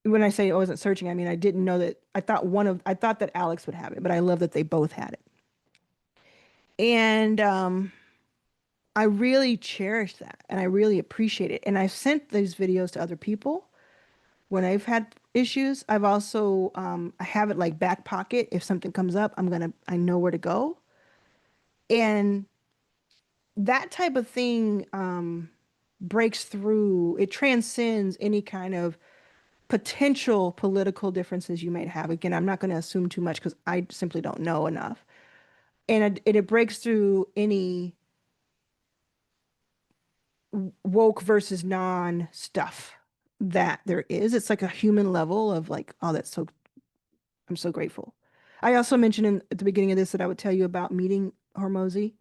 when I say I wasn't searching, I mean I didn't know that I thought that Alex would have it, but I love that they both had it. And I really cherish that and I really appreciate it. And I've sent these videos to other people when I've had issues. I've also I have it like back pocket. If something comes up, I know where to go. And that type of thing breaks through, it transcends any kind of potential political differences you might have. Again, I'm not going to assume too much because I simply don't know enough. And it breaks through any woke versus non stuff that there is. It's like a human level of like, oh, I'm so grateful. I also mentioned at the beginning of this that I would tell you about meeting Hormozi.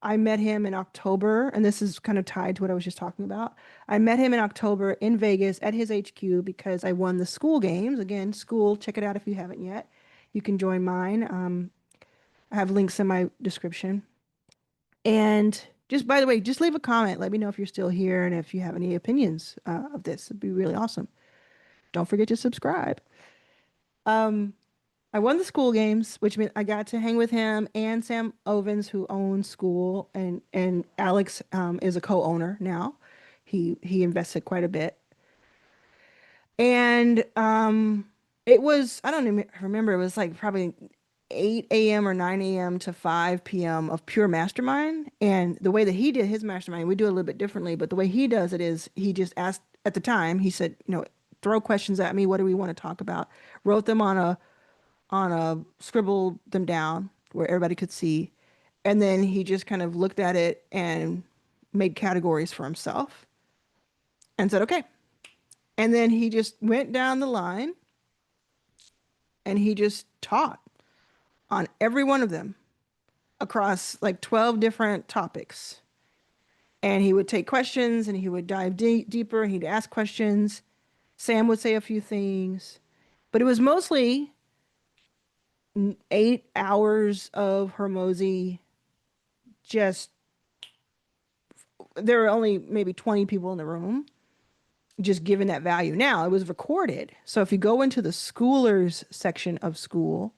I met him in October, and this is kind of tied to what I was just talking about. I met him in October in Vegas at his HQ because I won the school games. Again, school, check it out if you haven't yet. You can join mine. I have links in my description. And just by the way, just leave a comment. Let me know if you're still here and if you have any opinions of this. It'd be really awesome. Don't forget to subscribe. Um, I won the school games, which meant I got to hang with him and Sam Ovens, who owns school, and Alex is a co-owner now. He invested quite a bit, and it was I don't even remember. It was like probably 8 a.m. or 9 a.m. to 5 p.m. of pure mastermind. And the way that he did his mastermind, we do it a little bit differently, but the way he does it is he just asked at the time. He said, you know, throw questions at me. What do we want to talk about? Wrote them scribbled them down where everybody could see. And then he just kind of looked at it and made categories for himself and said, okay. And then he just went down the line and he just taught on every one of them across like 12 different topics. And he would take questions and he would dive deeper and he'd ask questions. Sam would say a few things, but it was mostly 8 hours of Hormozi. Just, there were only maybe 20 people in the room just giving that value. Now it was recorded. So if you go into the schoolers section of school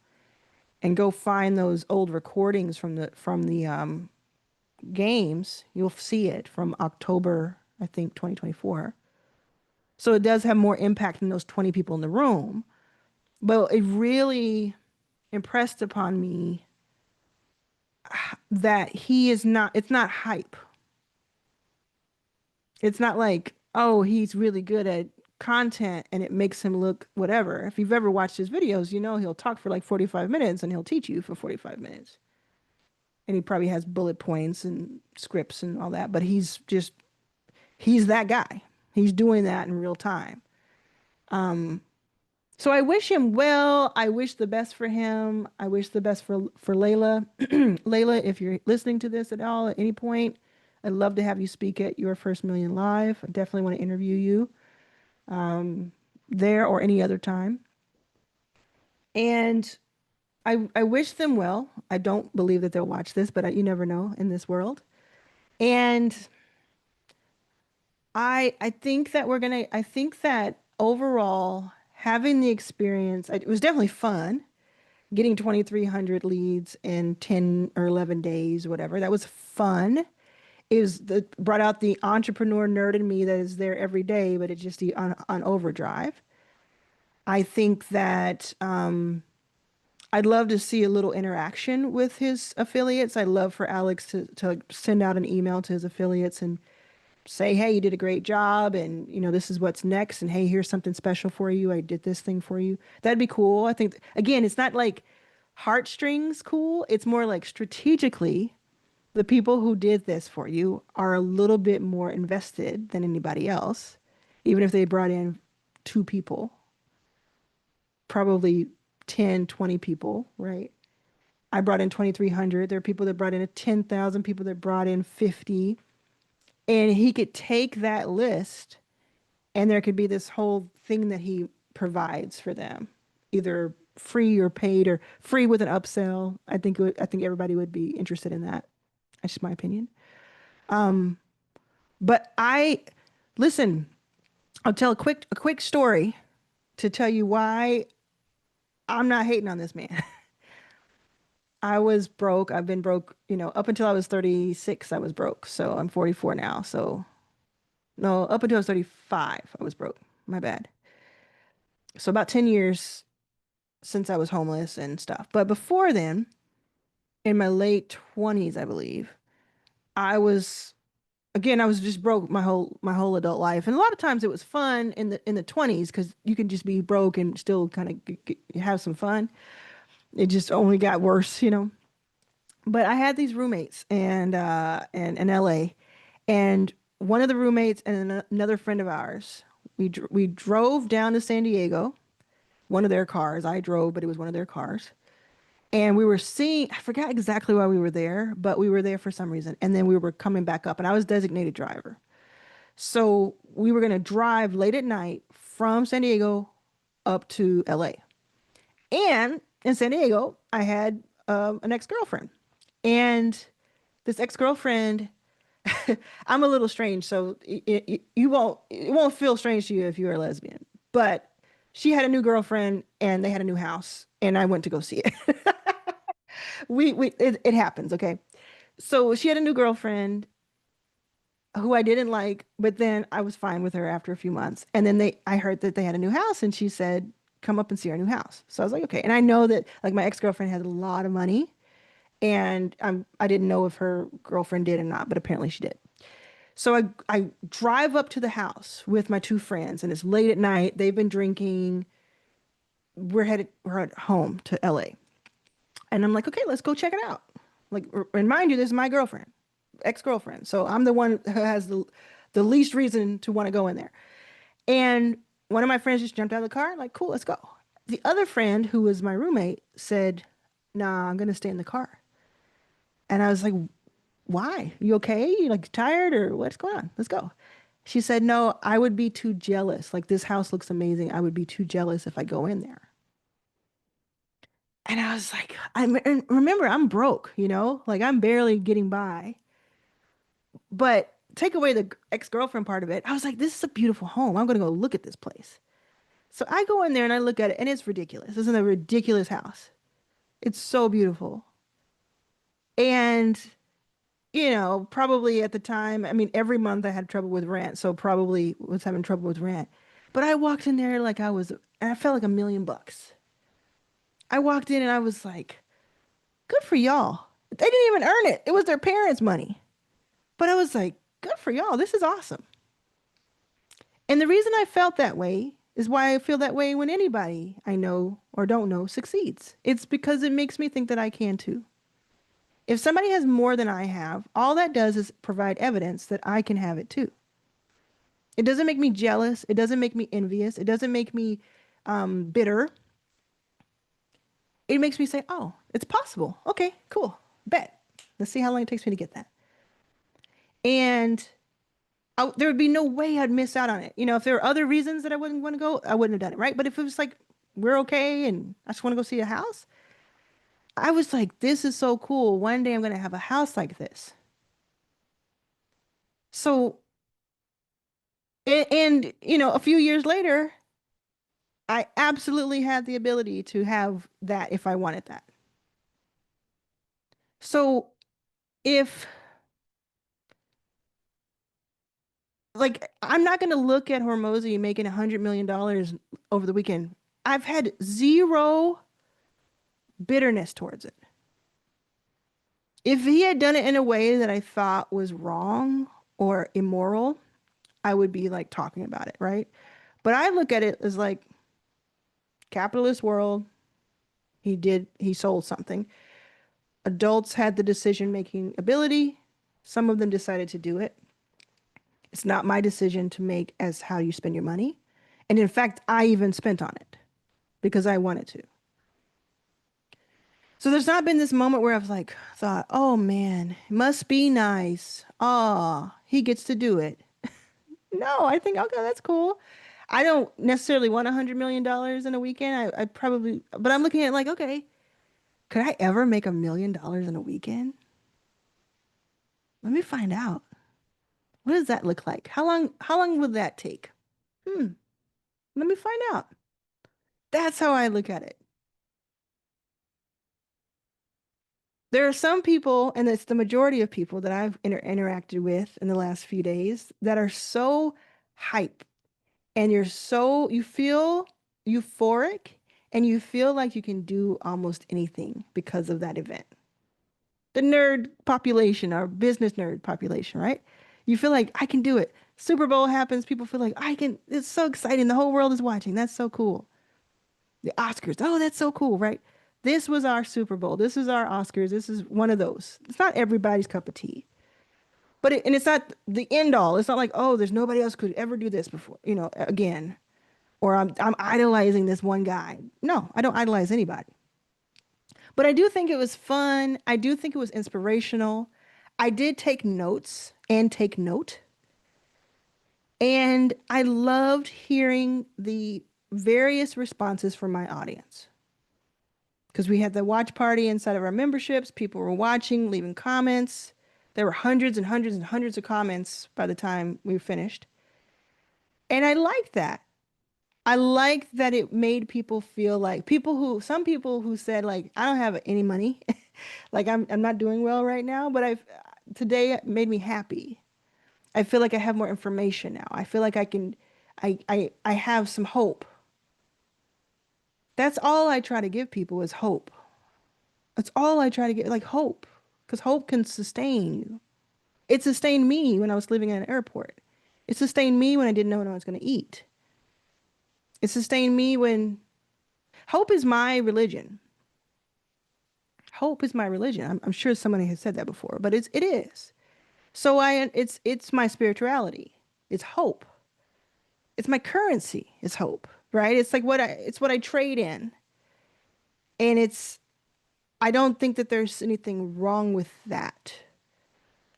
and go find those old recordings from the games, you'll see it from October, I think, 2024. So it does have more impact than those 20 people in the room. But it really impressed upon me that it's not hype. It's not like, oh, he's really good at content and it makes him look whatever. If you've ever watched his videos, you know he'll talk for like 45 minutes and he'll teach you for 45 minutes. And he probably has bullet points and scripts and all that, but he's that guy. He's doing that in real time. So I wish him well. I wish the best for him. I wish the best for Layla. Layla, if you're listening to this at all at any point, I'd love to have you speak at Your First Million Live. I definitely want to interview you there or any other time. And I wish them well. I don't believe that they'll watch this, but you never know in this world. And I think that I think that overall having the experience, it was definitely fun getting 2,300 leads in 10 or 11 days, whatever. That was fun. Brought out the entrepreneur nerd in me that is there every day, but it's just on overdrive. I think that I'd love to see a little interaction with his affiliates. I'd love for Alex to send out an email to his affiliates and say, hey, you did a great job, and this is what's next, and hey, here's something special for you. I did this thing for you. That'd be cool. I think, again, it's not like heartstrings cool. It's more like strategically, the people who did this for you are a little bit more invested than anybody else, even if they brought in 2 people, probably 10, 20 people, right? I brought in 2,300. There are people that brought in 10,000, people that brought in 50. And he could take that list and there could be this whole thing that he provides for them, either free or paid or free with an upsell. I think everybody would be interested in that. That's just my opinion. But listen, I'll tell a quick story to tell you why I'm not hating on this man. I was broke. I've been broke, up until I was 36, I was broke. So I'm 44 now. So no, up until I was 35, I was broke. My bad. So about 10 years since I was homeless and stuff. But before then, in my late 20s, I believe, I was just broke my whole adult life. And a lot of times it was fun in the 20s because you can just be broke and still kind of have some fun. It just only got worse, But I had these roommates and in LA, and one of the roommates and another friend of ours, we drove down to San Diego, one of their cars. I drove, but it was one of their cars. And we were seeing, I forgot exactly why we were there, but we were there for some reason. And then we were coming back up, and I was designated driver. So we were going to drive late at night from San Diego up to LA. And in San Diego, I had an ex-girlfriend. And this ex-girlfriend, I'm a little strange, so it won't feel strange to you if you're a lesbian. But she had a new girlfriend, and they had a new house, and I went to go see it. It happens, okay? So she had a new girlfriend who I didn't like, but then I was fine with her after a few months. And then I heard that they had a new house, and she said, come up and see our new house. So I was like, okay. And I know that like my ex-girlfriend had a lot of money, and I didn't know if her girlfriend did or not, but apparently she did. So I drive up to the house with my two friends, and it's late at night. They've been drinking. We're at home to LA. And I'm like, okay, let's go check it out. Like, and mind you, this is my girlfriend, ex-girlfriend. So I'm the one who has the least reason to want to go in there. And one of my friends just jumped out of the car, like, cool, let's go. The other friend, who was my roommate, said, nah, I'm gonna stay in the car. And I was like, why? You okay? You like tired or what's going on? Let's go. She said, no, I would be too jealous. Like, this house looks amazing. I would be too jealous if I go in there. And I was like, and remember, I'm broke, like I'm barely getting by. But take away the ex-girlfriend part of it. I was like, this is a beautiful home. I'm going to go look at this place. So I go in there and I look at it, and it's ridiculous. This is a ridiculous house. It's so beautiful. And, probably at the time, I mean, every month I had trouble with rent. So probably was having trouble with rent. But I walked in there like and I felt like $1 million. I walked in and I was like, good for y'all. They didn't even earn it. It was their parents' money. But I was like, good for y'all. This is awesome. And the reason I felt that way is why I feel that way when anybody I know or don't know succeeds. It's because it makes me think that I can too. If somebody has more than I have, all that does is provide evidence that I can have it too. It doesn't make me jealous. It doesn't make me envious. It doesn't make me bitter. It makes me say, oh, it's possible. Okay, cool. Bet. Let's see how long it takes me to get that. And there would be no way I'd miss out on it. If there were other reasons that I wouldn't want to go, I wouldn't have done it, right? But if it was like, we're okay and I just want to go see a house, I was like, this is so cool. One day I'm going to have a house like this. So, and a few years later, I absolutely had the ability to have that if I wanted that. So if like I'm not going to look at Hormozi making $100 million over the weekend. I've had zero bitterness towards it. If he had done it in a way that I thought was wrong or immoral, I would be like talking about it, right? But I look at it as like capitalist world. He sold something. Adults had the decision making ability. Some of them decided to do it. It's not my decision to make as how you spend your money. And in fact, I even spent on it because I wanted to. So there's not been this moment where I've like thought, oh man, it must be nice. Oh, he gets to do it. No, I think, okay, that's cool. I don't necessarily want $100 million in a weekend. I probably, but I'm looking at like, okay, could I ever make $1 million in a weekend? Let me find out. What does that look like? How long would that take? Hmm, let me find out. That's how I look at it. There are some people, and it's the majority of people that I've interacted with in the last few days that are so hype and you feel euphoric and you feel like you can do almost anything because of that event. The nerd population, our business nerd population, right? You feel like I can do it. Super Bowl happens, people feel like I can, it's so exciting. The whole world is watching. That's so cool. The Oscars, oh, that's so cool, right? This was our Super Bowl. This is our Oscars. This is one of those. It's not everybody's cup of tea. And it's not the end all. It's not like, oh, there's nobody else could ever do this before, again. Or I'm idolizing this one guy. No, I don't idolize anybody. But I do think it was fun. I do think it was inspirational. I did take notes and take note. And I loved hearing the various responses from my audience. Because we had the watch party inside of our memberships. People were watching, leaving comments. There were hundreds and hundreds and hundreds of comments by the time we finished. And I liked that. I liked that it made people feel like some people who said like, I don't have any money. Like I'm not doing well right now, but today it made me happy. I feel like I have more information now. I feel like I have some hope. That's all I try to give people is hope. That's all I try to get, like hope, because hope can sustain you. It sustained me when I was living at an airport. It sustained me when I didn't know what I was going to eat. It sustained me when hope is my religion. Hope is my religion. I'm sure somebody has said that before, but it is. So it's my spirituality. It's hope. It's my currency. It's hope, right? It's like it's what I trade in. And I don't think that there's anything wrong with that.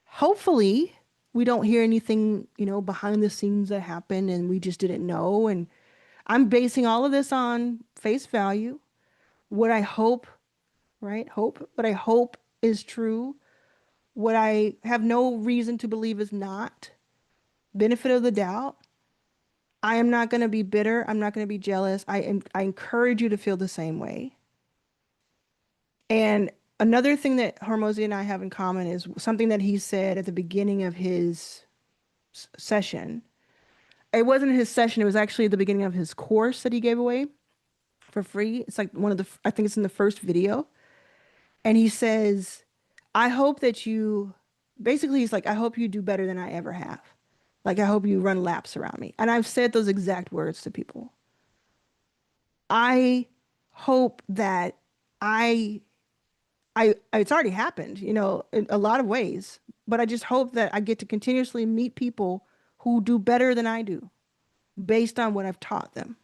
Hopefully, we don't hear anything, behind the scenes that happened and we just didn't know. And I'm basing all of this on face value. What I hope, right? Hope. What I hope is true. What I have no reason to believe is not. Benefit of the doubt. I am not going to be bitter. I'm not going to be jealous. I encourage you to feel the same way. And another thing that Hormozi and I have in common is something that he said at the beginning of his session. It wasn't his session, it was actually the beginning of his course that he gave away for free. It's like I think it's in the first video. And he says, I hope that basically, he's like, I hope you do better than I ever have. Like, I hope you run laps around me. And I've said those exact words to people. I hope that I it's already happened, in a lot of ways, but I just hope that I get to continuously meet people who do better than I do based on what I've taught them.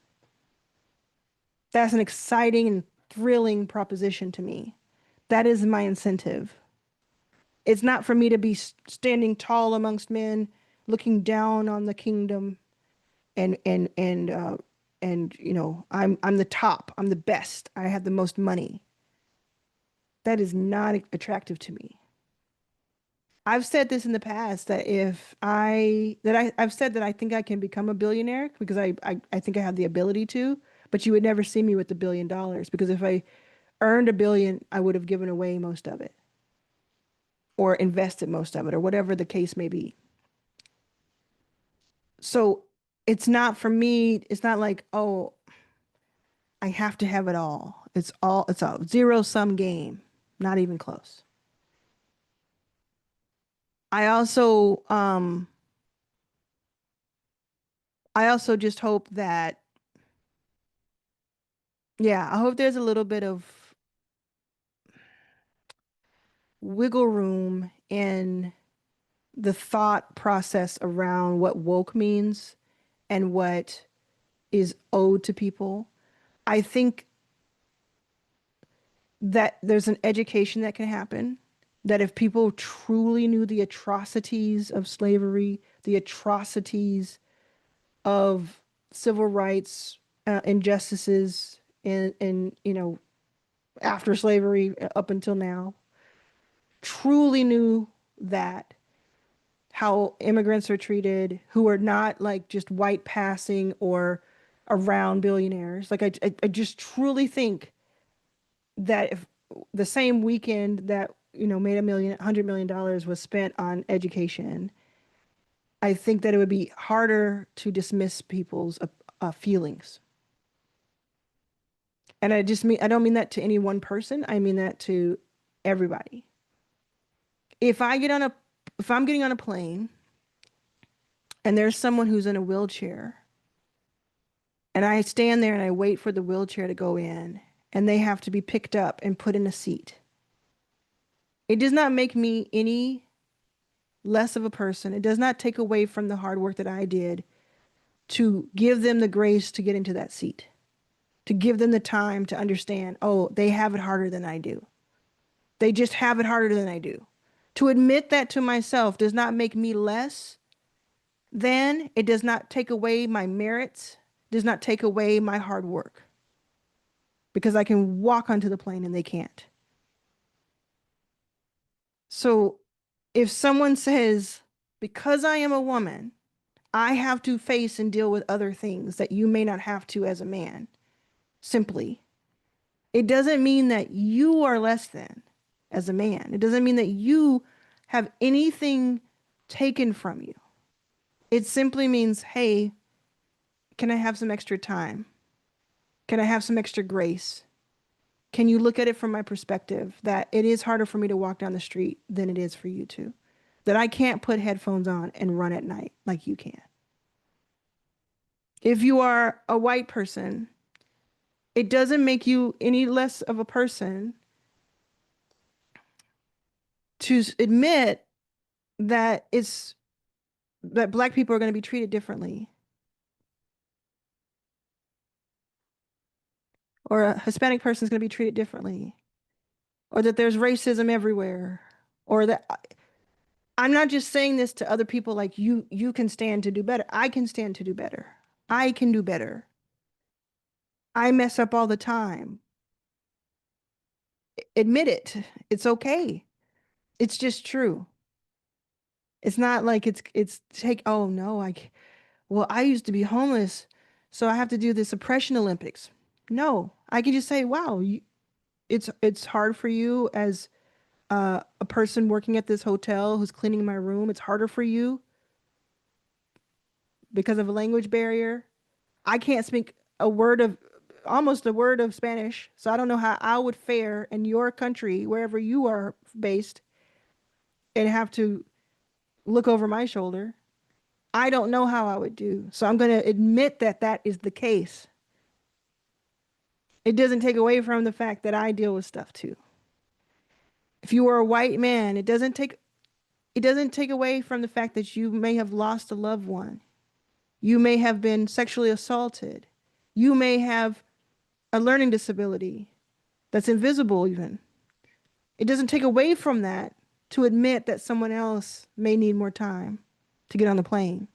That's an exciting and thrilling proposition to me. That is my incentive. It's not for me to be standing tall amongst men, looking down on the kingdom and I'm the top, I'm the best, I have the most money. That is not attractive to me. I've said this in the past that I've said that I think I can become a billionaire because I think I have the ability to, but you would never see me with $1 billion because if I earned $1 billion, I would have given away most of it or invested most of it or whatever the case may be. So it's not for me, it's not like, oh, I have to have it all. It's a zero-sum game, not even close. I also um I also just hope that, yeah, I hope there's a little bit of wiggle room in the thought process around what woke means and what is owed to people. I think that there's an education that can happen, that if people truly knew the atrocities of slavery, the atrocities of civil rights injustices in after slavery up until now, truly knew that how immigrants are treated who are not like just white passing or around billionaires. Like I just truly think that if the same weekend that made $100 million was spent on education, I think that it would be harder to dismiss people's feelings. And I don't mean that to any one person. I mean that to everybody. If I get on a, if I'm getting on a plane and there's someone who's in a wheelchair and I stand there and I wait for the wheelchair to go in and they have to be picked up and put in a seat, it does not make me any less of a person. It does not take away from the hard work that I did to give them the grace to get into that seat, to give them the time to understand, oh, they have it harder than I do. They just have it harder than I do. To admit that to myself does not make me less than, it does not take away my merits, does not take away my hard work. Because I can walk onto the plane and they can't. So if someone says, because I am a woman, I have to face and deal with other things that you may not have to as a man, simply, it doesn't mean that you are less than as a man. It doesn't mean that you have anything taken from you. It simply means, hey, can I have some extra time? Can I have some extra grace? Can you look at it from my perspective that it is harder for me to walk down the street than it is for you to? that I can't put headphones on and run at night like you can. If you are a white person, it doesn't make you any less of a person to admit that it's that black people are going to be treated differently, or a Hispanic person is going to be treated differently, or that there's racism everywhere, or that I'm not just saying this to other people like you can stand to do better. I can stand to do better. I can do better. I mess up all the time. Admit it. It's okay. It's just true. It's not like it's take oh no, well, I used to be homeless, so I have to do this oppression Olympics. No, I can just say, wow, it's hard for you as a person working at this hotel who's cleaning my room. It's harder for you because of a language barrier. I can't speak a word of almost a word of Spanish, so I don't know how I would fare in your country, wherever you are based, and have to look over my shoulder. I don't know how I would do. So I'm going to admit that that is the case. It doesn't take away from the fact that I deal with stuff too. If you are a white man, it doesn't take away from the fact that you may have lost a loved one. You may have been sexually assaulted. You may have a learning disability that's invisible even. It doesn't take away from that to admit that someone else may need more time to get on the plane.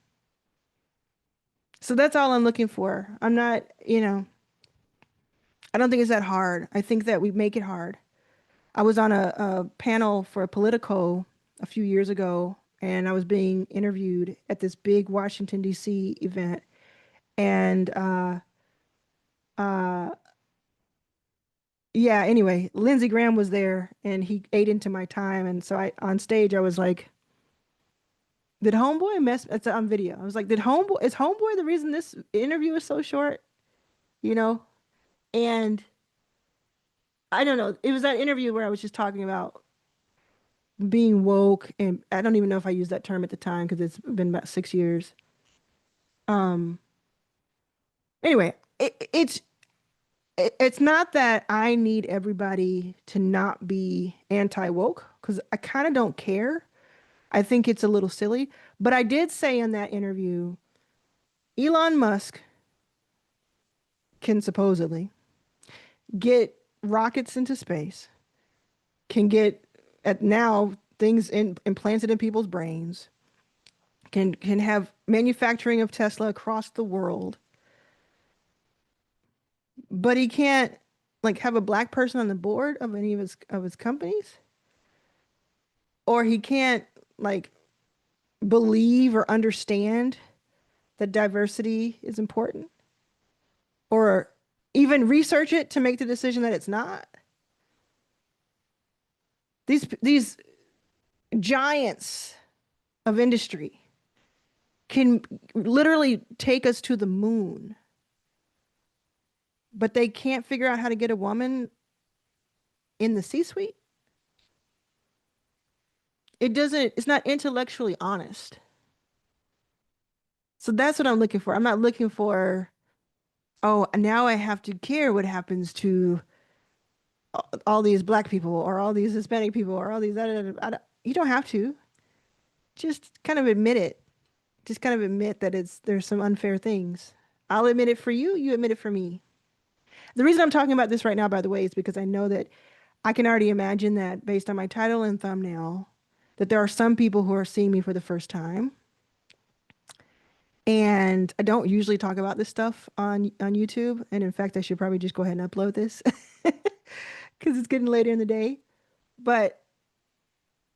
So that's all I'm looking for. I'm not, I don't think it's that hard. I think that we make it hard. I was on a panel for Politico a few years ago, and I was being interviewed at this big Washington, D.C. event. And uh, yeah, anyway, Lindsey Graham was there, and he ate into my time. And so on stage, I was like, did Homeboy mess? It's on video. I was like, is Homeboy the reason this interview is so short? You know? And I don't know. It was that interview where I was just talking about being woke, and I don't even know if I used that term at the time because it's been about 6 years. Um, anyway, it's not that I need everybody to not be anti-woke because I kind of don't care. I think it's a little silly, but I did say in that interview, Elon Musk can supposedly get rockets into space, can get at now things implanted in people's brains, can have manufacturing of Tesla across the world, but he can't like have a black person on the board of any of his companies, or he can't like believe or understand that diversity is important, or even research it to make the decision that it's not. These giants of industry can literally take us to the moon, but they can't figure out how to get a woman in the C-suite. It's not intellectually honest. So that's what I'm looking for. I'm not looking for, oh, now I have to care what happens to all these black people or all these Hispanic people or all these, you don't have to. Just kind of admit it. Just kind of admit that there's some unfair things. I'll admit it for you, you admit it for me. The reason I'm talking about this right now, by the way, is because I know that I can already imagine that based on my title and thumbnail, that there are some people who are seeing me for the first time. And I don't usually talk about this stuff on YouTube. And in fact, I should probably just go ahead and upload this because it's getting later in the day. But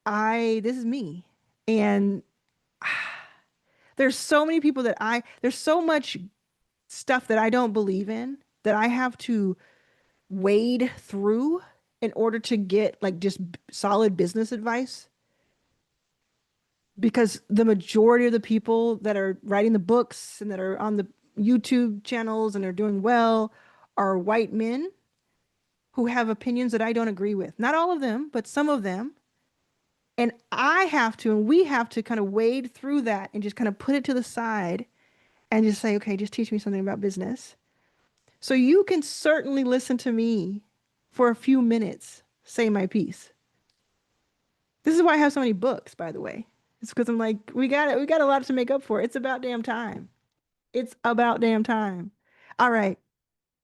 this is me. And there's so many people there's so much stuff that I don't believe in that I have to wade through in order to get like just solid business advice. Because the majority of the people that are writing the books and that are on the YouTube channels and are doing well are white men who have opinions that I don't agree with. Not all of them, but some of them. And I have to, and we have to kind of wade through that and just kind of put it to the side and just say, okay, just teach me something about business. So you can certainly listen to me for a few minutes say my piece. This is why I have so many books, by the way. It's because I'm like, we got a lot to make up for. It's about damn time. It's about damn time. All right.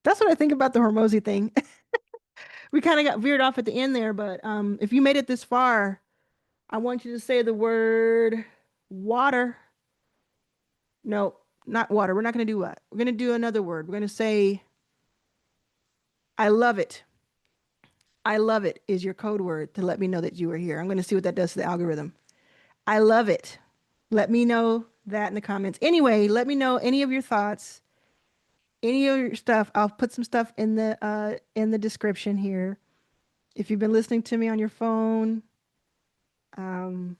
That's what I think about the Hormozi thing. We kind of got veered off at the end there, but if you made it this far, I want you to say the word water. No, not water. We're not going to do what? We're going to do another word. We're going to say, I love it. I love it is your code word to let me know that you are here. I'm going to see what that does to the algorithm. I love it. Let me know that in the comments. Anyway, let me know any of your thoughts, any of your stuff. I'll put some stuff in the description here. If you've been listening to me on your phone, um,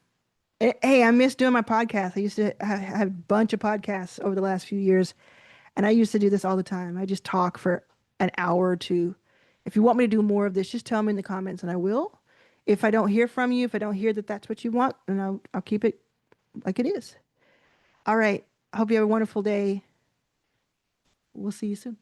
hey, I miss doing my podcast. I used to have a bunch of podcasts over the last few years, and I used to do this all the time. I just talk for an hour or two. If you want me to do more of this, just tell me in the comments, and I will. If I don't hear from you, if I don't hear that that's what you want, then I'll keep it like it is. All right. I hope you have a wonderful day. We'll see you soon.